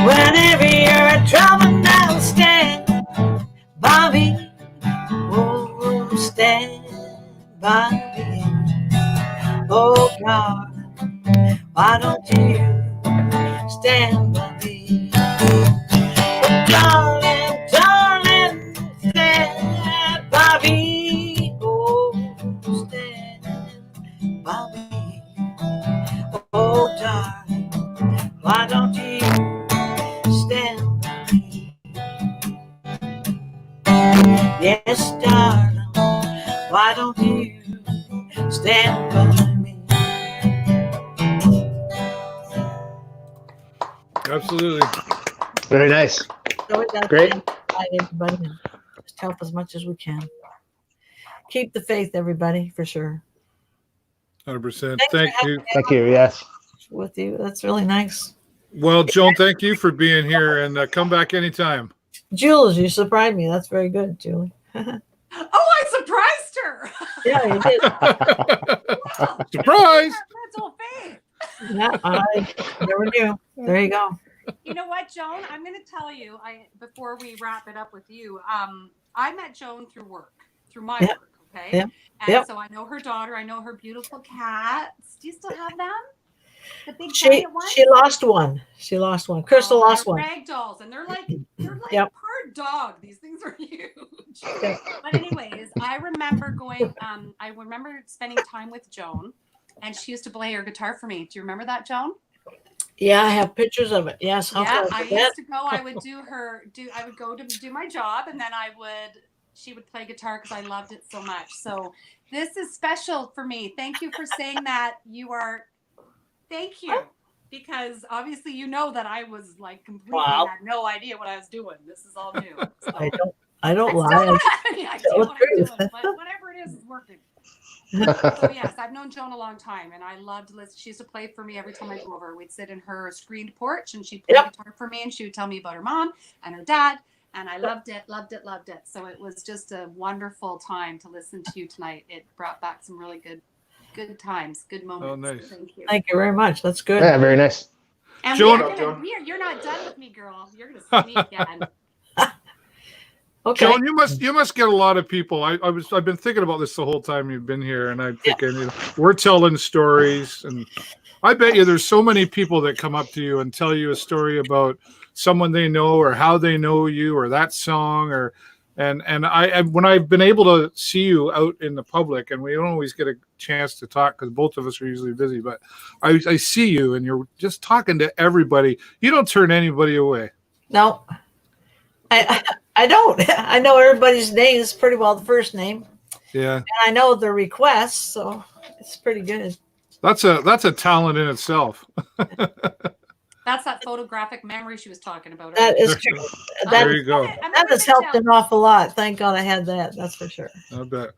Whenever you're in trouble, now stand by me. Oh, stand by me. Oh, God, why don't you stand by me? Oh, darling, darling, stand by me. Oh, stand by me. Oh, darling, why don't you stand by me? Yes, darling, why don't you stand by me? Absolutely. Very nice. So we gotta Great. invite everybody and just help as much as we can. Keep the faith, everybody, for sure. 100%. Thanks for Thank you. Thank you. Yes. With you, that's really nice. Well, Joan, thank you for being here, and come back anytime. Jules, you surprised me. That's very good, Julie. Oh, I surprised her. Yeah, you did. Wow. Surprise! That's all faith. Yeah, I never knew. There you go. You know what, Joan? I'm going to tell you. Before we wrap it up with you, I met Joan through work, through my work. Okay. Yep. And so I know her daughter. I know her beautiful cats. Do you still have them? The big She giant ones? lost one. She lost one. Crystal lost they're one. Rag dolls, and they're like Yep. part dog. These things are huge. Yep. But anyways, I remember going. I remember spending time with Joan, and she used to play her guitar for me. Do you remember that, Joan? Yeah, I have pictures of it. Yes. How Yeah, could I forget? used to go. I would I would go to do my job, and then she would play guitar because I loved it so much. So this is special for me. Thank you for saying that. Thank you. Because obviously you know that I was like completely had no idea what I was doing. This is all new. So. I don't I lie. still don't have any idea Tell what the I'm truth. doing, but whatever it is working. So yes, I've known Joan a long time, and I loved to listen. She used to play for me every time I go over. We'd sit in her screened porch, and she'd play guitar for me, and she would tell me about her mom and her dad, and I loved it. So it was just a wonderful time to listen to you tonight. It brought back some really good times, good moments. Oh, nice. Thank you. Thank you very much. That's good. Yeah, very nice. And Joan- you're not done with me, girl. You're gonna see me again. Okay. Joan, you must get a lot of people. I've been thinking about this the whole time you've been here, and I'm thinking we're telling stories, and I bet you there's so many people that come up to you and tell you a story about someone they know or how they know you or that song and I when I've been able to see you out in the public, and we don't always get a chance to talk because both of us are usually busy, but I see you and you're just talking to everybody. You don't turn anybody away. No, I don't. I know everybody's names pretty well, the first name. Yeah. And I know their requests, so it's pretty good. That's a talent in itself. That's that photographic memory she was talking about. That is true. There you go. That has helped an awful lot. Thank God I had that. That's for sure. I bet.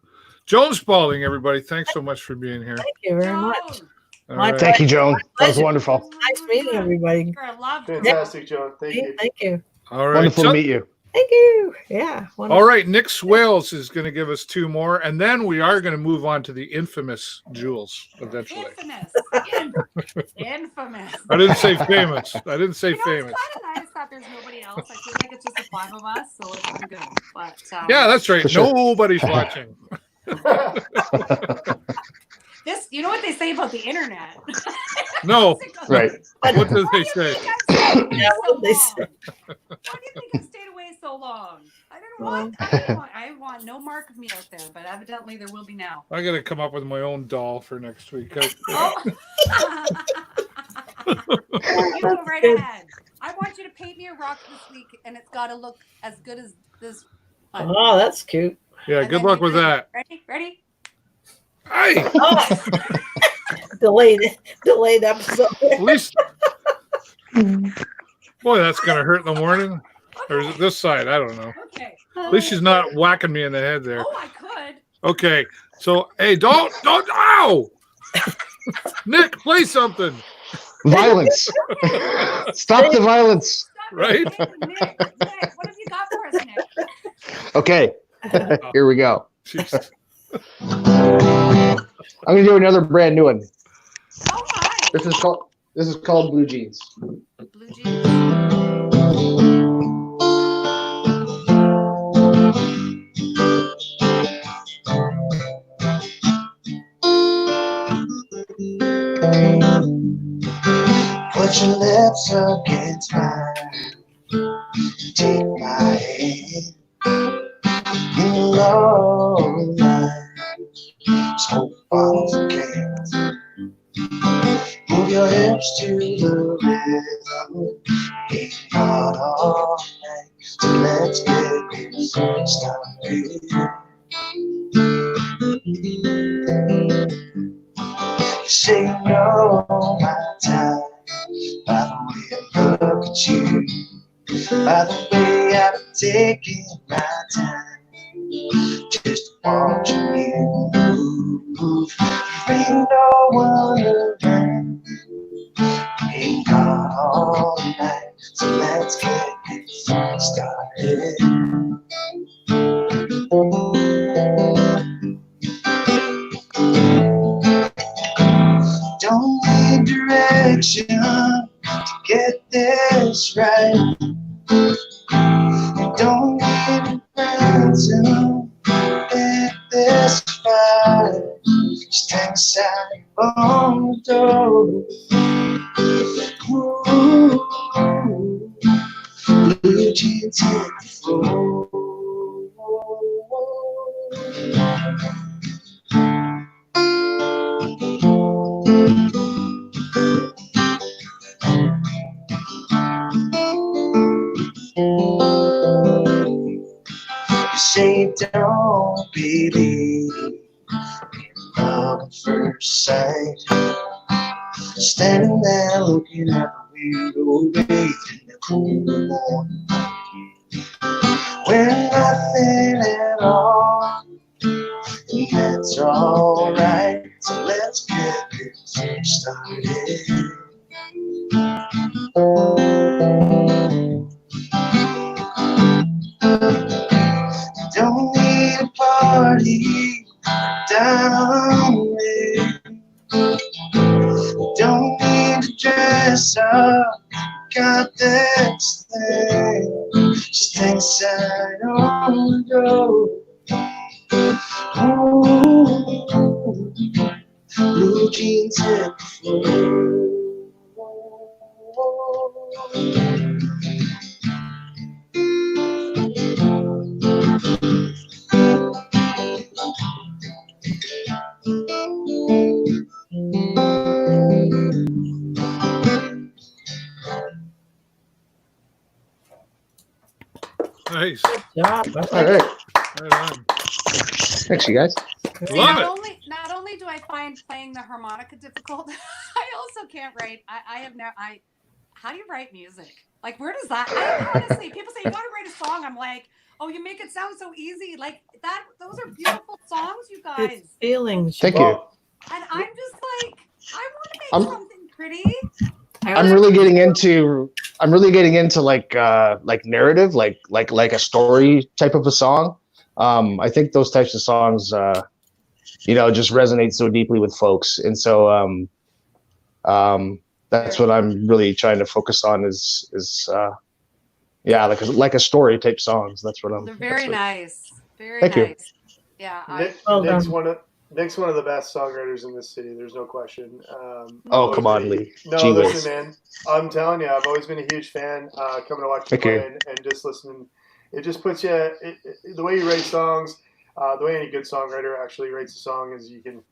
Joan Spalding, everybody, thanks so much for being here. Thank you very much. All My right. Thank you, Joan. That was pleasure. wonderful. Nice meeting everybody. You're a love. Fantastic, Joan. Thank you. Thank you. All right. Wonderful to meet you. Thank you. Yeah. All right. Nick Swales is going to give us two more, and then we are going to move on to the infamous Jules eventually. Infamous. I didn't say famous. I didn't say You know, famous. it's kind of nice that there's nobody else. I feel like it's just the five of us, so it's been good. But Yeah, that's right. For sure. Nobody's watching. this, you know what they say about the internet? No. Right. What did they say? Yeah, what they say. Why do you think I stayed away so long? I want no mark of me out there, but evidently there will be now. I got to come up with my own doll for next week. Oh. You go right ahead. I want you to paint me a rock this week, and it's got to look as good as this one. Oh, that's cute. Yeah, And good then luck you with do- that. Ready? Hey, Oh. delayed episode. at least. Boy, that's going to hurt in the morning. Or is it this side? I don't know. Okay. At least she's not whacking me in the head there. Oh, I could. Okay, so hey, don't, ow! Nick, play something, Violence. Stop the violence. Stop Right? it. Nick, what have you got for us, Nick? Okay. Here we go. Jeez. I'm gonna do another brand new one. Oh my. This is called Blue Jeans. Blue jeans. Put your lips against mine. Take my hand. You know mine. Smoke bottles and cans. Move your hips to the rhythm. Ain't not all night. So let's get this started. Say no my time. By the way I look By the way, I've taken my time, just watching you move. You ain't no one around, ain't gone all night, so let's get this started. Don't need direction to get this right. You don't need a friend to get this right. Just hang aside on the door. Ooh, blue jeans hit the floor. You say don't believe in love at first sight. Standing there looking at the window, bathed in the cool morning light. We're nothing at all, and that's alright. So let's get this started. Don't need a party down there. Don't need to dress up, got this thing. Just hang aside on the door. Ooh, blue jeans hit the floor. Nice. job. All right. Right on. Thanks, you guys. See, Love not only do I find playing the harmonica difficult, I also can't write. How do you write music? Like, where does that? Honestly, people say you gotta write a song. I'm like, oh, you make it sound so easy. Like that. Those are beautiful songs, you guys. It's feelings. Thank you. And I'm just like, I want to make I'm- something pretty. I'm really getting into like narrative, like a story type of a song. I think those types of songs just resonate so deeply with folks. And so that's what I'm really trying to focus on is like a story type songs. That's what I'm They're very nice. Very Thank you. nice. Yeah. Nick's one of the best songwriters in this city. There's no question. Oh, come on, Lee. No, Gee whiz. listen, man. I'm telling you, I've always been a huge fan. Coming to watch you Thank you. play and just listening. It just puts you the way you write songs. The way any good songwriter actually writes a song is you can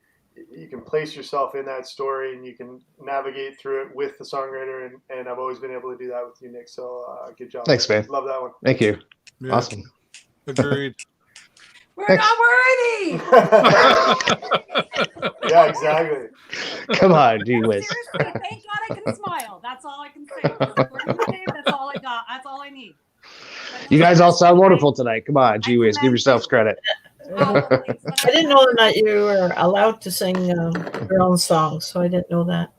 place yourself in that story and you can navigate through it with the songwriter. And I've always been able to do that with you, Nick. So good job. Thanks, man. Love that one. Thank you. Yeah. Awesome. Agreed. We're Thanks. not worthy. Yeah, exactly. Come on, gee No, whiz. seriously, thank God I can smile. That's all I can say. That's all I got. That's all I need. You guys all sound wonderful tonight. Come on, gee whiz. Give yourselves credit. I didn't know that you were allowed to sing your own songs, so I didn't know that.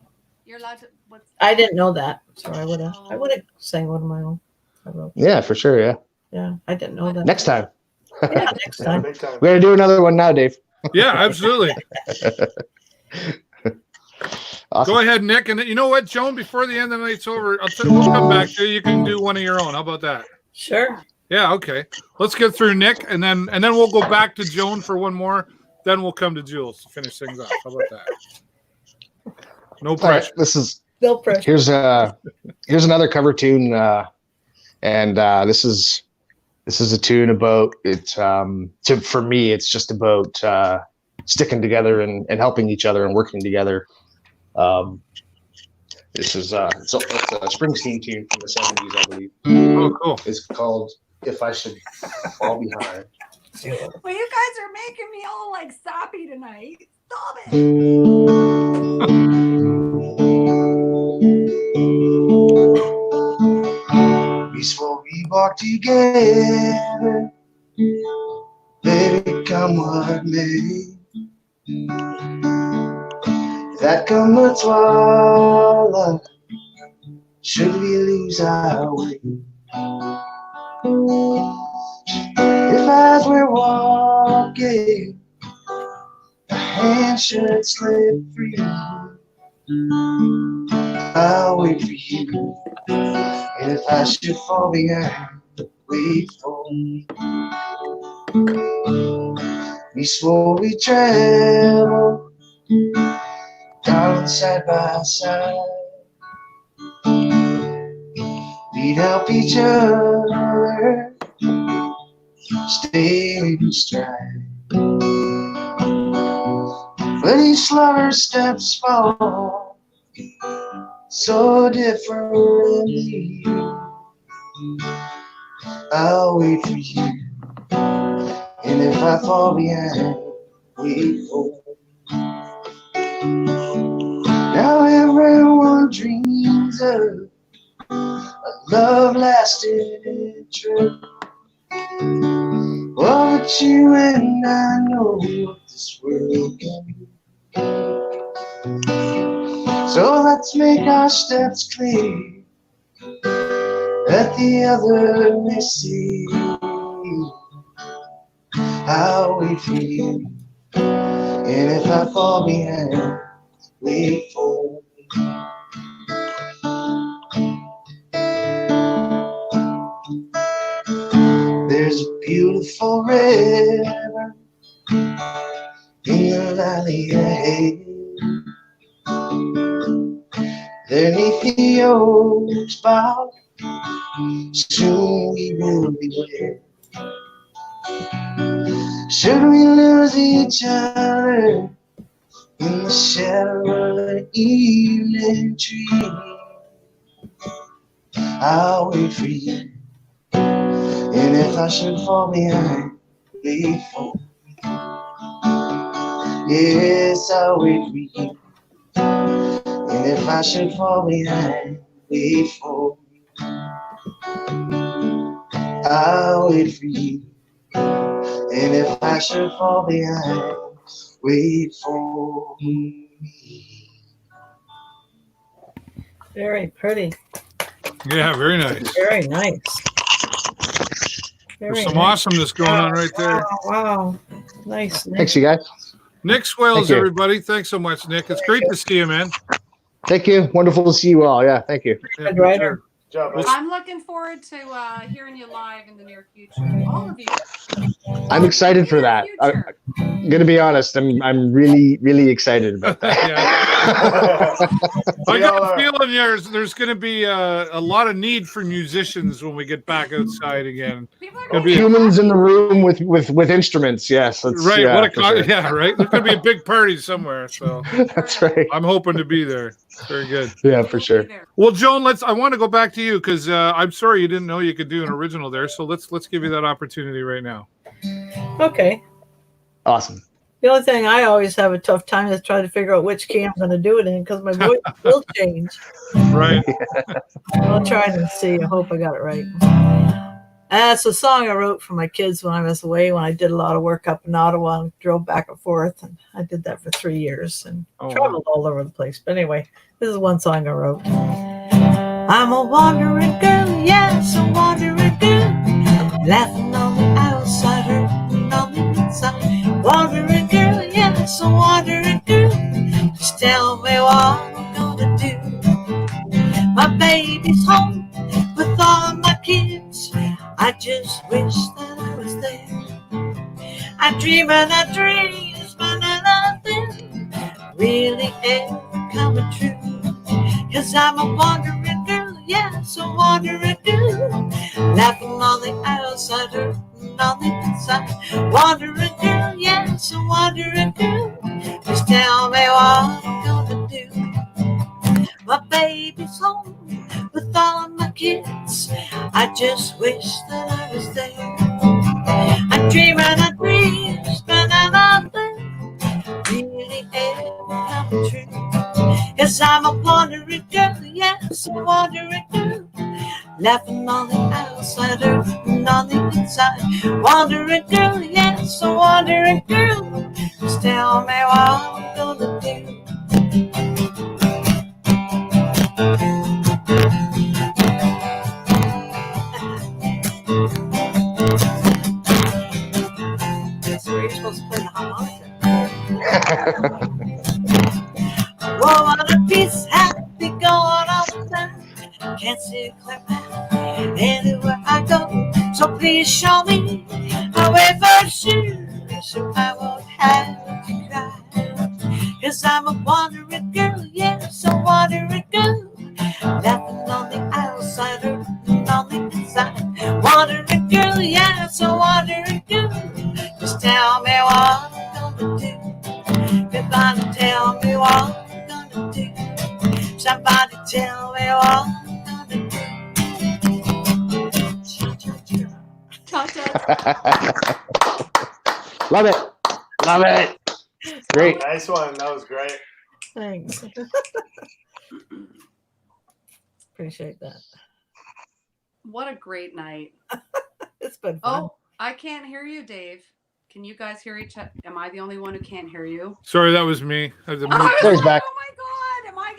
You're allowed to. I didn't know that, so I would have sang one of my own. I wrote. Yeah, for sure. Yeah. Yeah, I didn't know that. Next time. Yeah, next Yeah, time. big time. We got to do another one now, Dave. Yeah, absolutely. Awesome. Go ahead, Nick. And you know what, Joan? Before the end of the night's over, we'll come back to you. You can do one of your own. How about that? Sure. Yeah. Okay. Let's get through Nick, and then we'll go back to Joan for one more. Then we'll come to Jules to finish things off. How about that? No All right, pressure. this is No pressure. here's another cover tune, and this is a tune about it. For me, it's just about sticking together and helping each other and working together. This is it's a Springsteen tune from the 70s, I believe. Oh, cool. It's called "If I Should Fall Behind." Well, you guys are making me all like sappy tonight. Stop it. We swore walk together, baby, come what may. That come the twilight, should we lose our way? If as we're walking, a hand should slip free, I'll wait for you. And if I should fall behind, wait for me. We slowly travel, darling, side by side. We'd help each other stay in stride. But each slower steps fall so differently. I'll wait for you, and if I fall behind, wait for me. Now everyone dreams of a love-lasting trip. Oh, but you and I know what this world can be. So let's make our steps clear, that the other may see. I'll wait for you, and if I fall behind, wait for me. There's a beautiful river in the valley ahead. There 'neath the oaks bough, soon we will be wed. Should we lose each other in the shadow of an evening tree, I'll wait for you, and if I should fall behind, wait for me. Yes, I'll wait for you, and if I should fall behind, wait for me. I'll wait for you, and if I should fall behind, wait for me. Very pretty. Yeah, very nice. Very nice. There's some awesomeness going on right there. Wow. Nice. Thanks, you guys. Nick Swales, Thank you. everybody. Thanks so much, Nick. It's great to see you, man. Thank you. Wonderful to see you all. Yeah, thank you. Yeah, Good writer. Good job, man. I'm looking forward to hearing you live in the near future. All of you. I'm excited for that. I'm gonna be honest. I'm really, really excited about that. I got a feeling there's going to be a lot of need for musicians when we get back outside again. People are Gonna gonna be Humans in the room with instruments. Yes, that's, Right? Yeah, What a for sure. yeah, right. There's going to be a big party somewhere, so That's right. I'm hoping to be there. Very good. Yeah, be for sure. there. Well, Joan, I want to go back to you because I'm sorry you didn't know you could do an original there. So let's give you that opportunity right now. Okay. Awesome. The only thing I always have a tough time is trying to figure out which key I'm going to do it in because my voice will change. Right. I'll try and see. I hope I got it right. It's a song I wrote for my kids when I was away, when I did a lot of work up in Ottawa and drove back and forth. And I did that for 3 years and traveled all over the place. But anyway, this is one song I wrote. I'm a wandering girl, yes, a wandering girl, laughing on the outside, hurting on the inside. Wandering girl, yes, a wandering girl, just tell me what I'm gonna do. My baby's home with all my kids, I just wish that I was there. I dream and I dream, but nothing really ever coming true. 'Cause I'm a wandering girl, yes, a wandering girl, laughing on the outside, hurting on the inside. Wandering girl, yes, a wandering girl, just tell me what I'm gonna do. My baby's home with all of my kids, I just wish that I was there. I dream and I dream, but nothing really ever coming true. 'Cause I'm a wandering girl, yes, a wandering girl, laughing on the outside, hurting on the inside. Wandering girl, yes, a wandering girl. Just tell me what I'm gonna do. That's where you're supposed to play the harmonica. Whoa, what a piece, happy going all the time. Can't see a clear path anywhere I go. So please show me a way for sure, so I won't have to cry. 'Cause I'm a wandering girl, yes, a wandering girl. Laughing on the outside, hurting on the inside. Wandering girl, yes, a wandering girl. Just tell me what I'm gonna do. Goodbye, tell me what I'm gonna do. Somebody tell me what I'm gonna do. Cha-cha. Love it. Love it. Great. Nice one. That was great. Thanks. Appreciate that. What a great night. It's been fun. Oh, I can't hear you, Dave. Can you guys hear each other? Am I the only one who can't hear you? Sorry, that was me. I had to mute. Oh, There's back. Oh my God!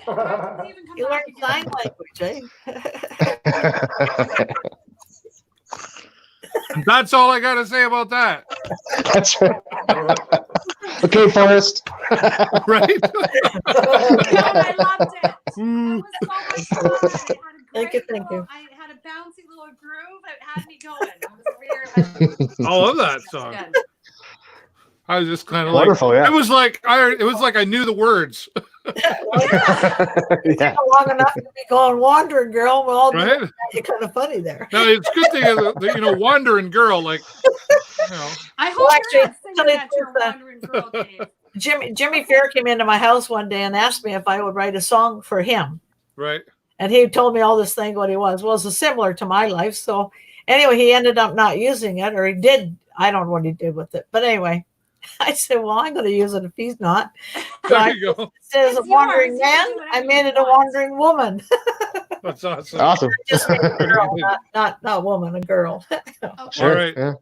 Do I have to even come You back learned again? sign language, eh? That's all I got to say about that. That's right. Okay, Forrest. Right? God, I loved it. It Mm. was so much fun. I had a great Thank you. little- I had a bouncy little groove. It had me going. I was weird. I love that That's song. good. I was just kind of like, Wonderful, yeah. it was like I knew the words, Yeah. Long enough to be going wandering girl. Well, right? you're kind of funny there. Now it's a good thing that wandering girl, like, you know, I hope Well, you're actually, not singing somebody that you're a took that. wandering girl, Dave. Jimmy Fair came into my house one day and asked me if I would write a song for him. right? And he told me all this thing, what he was. Well, it's similar to my life. So anyway, he ended up not using it, or he did. I don't know what he did with it. But anyway, I said, well, I'm going to use it if he's not. So There I you go. said, as a It's wandering yours. You can man, do whatever I you made it a want. wandering woman. That's awesome. Awesome. Just made a girl, not woman, a girl. Okay. Sure. All right. Yeah.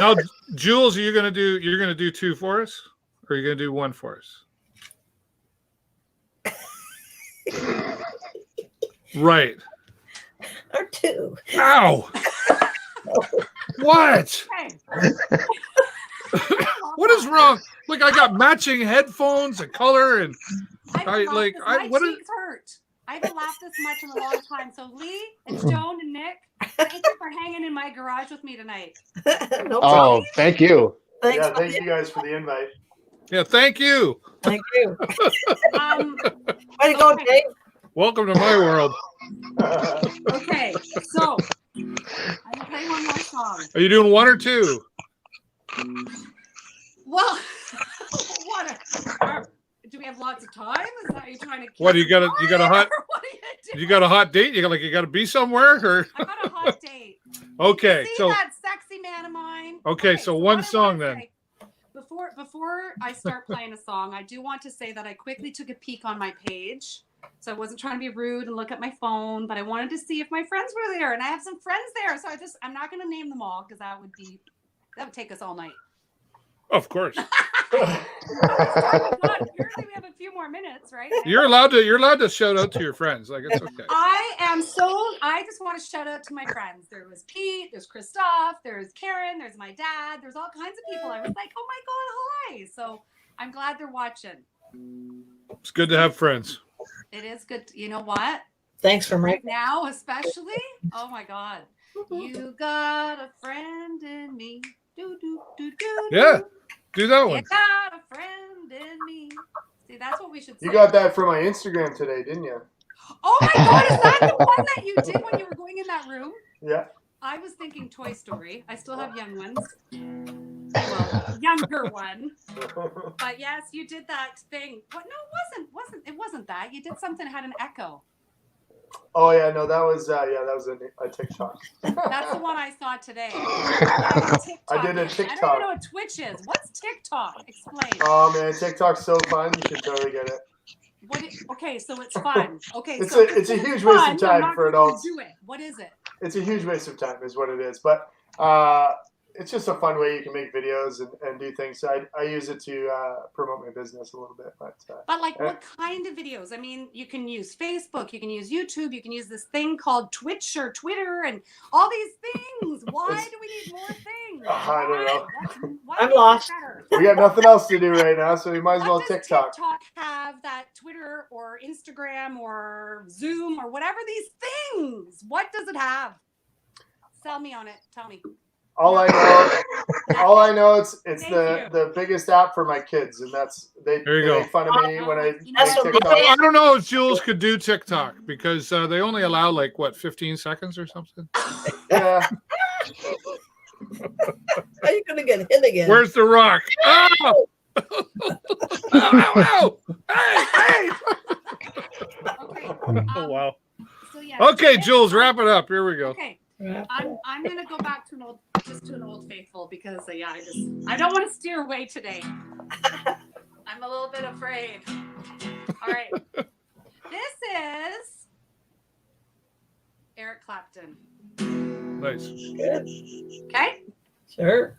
Now, Jules, you're gonna do two for us, or are you gonna do one for us? Right. Or two. Ow. What? Hey. What is wrong? Look, I got matching headphones, a color, and My what is- cheeks hurt. I haven't laughed this much in a long time. So Lee and Joan and Nick, thank you for hanging in my garage with me tonight. No problem. Oh, thank you. Thanks. Yeah, thank you guys for the invite. yeah. Thank you. Thank you. Way to go, Okay. Dave. Welcome to my world. Okay, so I'm gonna play one more song. Are you doing one or two? Well, do we have lots of time? Is that you trying to? What, you got a hot- What are you doing? You got a hot date? You got to be somewhere, or I got a hot date. okay? See So that sexy man of mine? Okay, so one what I song wanna then. say- Before I start playing a song, I do want to say that I quickly took a peek on my page. So I wasn't trying to be rude and look at my phone, but I wanted to see if my friends were there, and I have some friends there. So I'm not going to name them all because that would take us all night. of course, God, apparently we have a few more minutes, right? you're allowed to shout out to your friends. Like, it's okay. I just want to shout out to my friends. There was Pete, there's Christoph, there's Karen, there's my dad, there's all kinds of people. I was like, oh my God, hi. So I'm glad they're watching. It's good to have friends. It is good. You know what? Thanks for Right making now, especially. Oh my God. You got a friend in me. Do, do, do, do, Yeah, do. do that You one. got a friend in me. See, that's what we should say. You got that from my Instagram today, didn't you? Oh my God, is that the one that you did when you were going in that room? Yeah. I was thinking Toy Story. I still have young ones. Well, younger one. But yes, you did that thing. What? No, it wasn't that. You did something that had an echo. Oh yeah, no, that was a TikTok. That's the one I saw today. Yeah, I did a I don't TikTok. even know what Twitch is. What's TikTok? Explain. Oh man, TikTok's so fun. You should totally get it. Okay, so it's fun. Okay, It's so a huge fun, waste of time I'm not for gonna adults. Do it. What is it? it's a huge waste of time is what it is. But it's just a fun way you can make videos and do things. So I use it to promote my business a little bit. But like what kind of videos? I mean, you can use Facebook, you can use YouTube, you can use this thing called Twitch or Twitter and all these things. Why do we need more things? I don't know. Why I'm lost. We got nothing else to do right now, so we might as well What does TikTok. TikTok have that Twitter or Instagram or Zoom or whatever these things? What does it have? Sell me on it. Tell me. All I know, it's the biggest app for my kids, and they make fun of me when I make TikTok. I don't know if Jules could do TikTok because they only allow 15 seconds or something. Yeah. Are you going to get hit again? Where's the rock? Oh! Ow! Hey! Okay. Oh wow. So yeah. Okay, Jules, wrap it up. Here we go. Okay. I'm gonna go back to an old faithful because I don't want to steer away today. I'm a little bit afraid. All right. This is Eric Clapton. Nice. Good. Okay. Sure.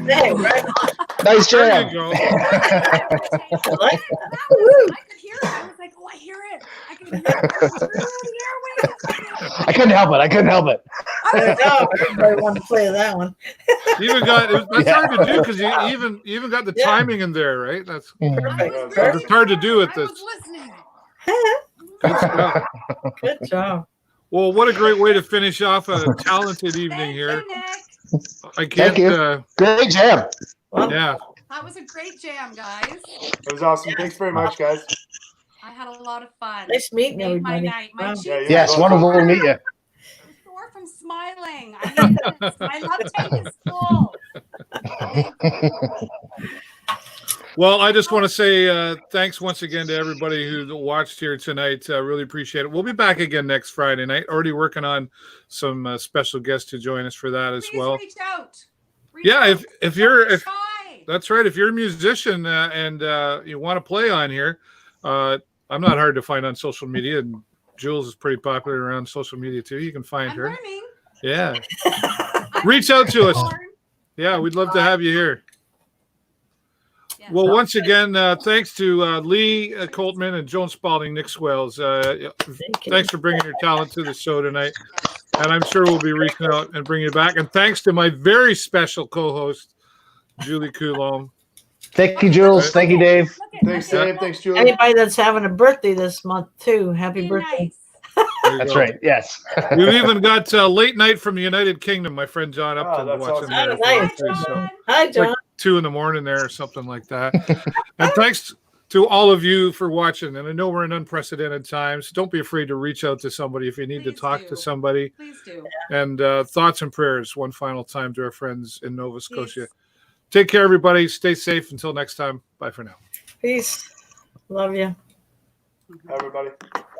Hey, right on. Nice There jam. you go. I like that. I could hear it. I was like, oh, I hear it. I can hear it. I couldn't help it. I couldn't help it. I know, everybody wanted to play that one. You even got that's Yeah. hard to do because you even got the Yeah. timing in there, right? That's Perfect. it's hard to do at I this. was listening. Good stuff. Good job. Well, what a great way to finish off a talented evening Thank here. you, Nick. I can't. Thank you. Great jam. Well, Yeah. That was a great jam, guys. It was awesome. Thanks very much, guys. I had a lot of fun. nice meeting Made my everybody. night. My Wow. cheeks Yeah, you Yes, both. wonderful to meet you. are sore from smiling. My love tank is full. Well, I just want to say thanks once again to everybody who watched here tonight. Really appreciate it. We'll be back again next Friday night. Already working on some special guests to join us for that as Please well. reach out. Reach Yeah, out. if you're Don't if try. that's right, if you're a musician and you want to play on here, I'm not hard to find on social media, and Jules is pretty popular around social media too. You can find I'm her. learning. Yeah, reach out to us. Learn. Yeah, we'd love to have you here. Yes. Well, once again, thanks to Lee Coltman and Joan Spalding, Nick Swales. Thanks for bringing your talent to the show tonight. And I'm sure we'll be reaching out and bringing you back. And thanks to my very special co-host, Julie Coulomb. Thank you, Jules. Thank you, Dave. Thanks, Dave. Thanks, Julie. Anybody that's having a birthday this month too, happy Be birthday. nice. There you That's go. right. Yes. We've even got Late Night from the United Kingdom. My friend John Upton that's watching awesome. there. Oh, nice. too, so Hi, it's like John. 2 a.m. there or something like that. And thanks to all of you for watching. And I know we're in unprecedented times. Don't be afraid to reach out to somebody if you need to Please talk do. to somebody. Please do. And thoughts and prayers one final time to our friends in Nova Scotia. Peace. Take care, everybody. Stay safe. Until next time. Bye for now. Peace. Love you. Everybody.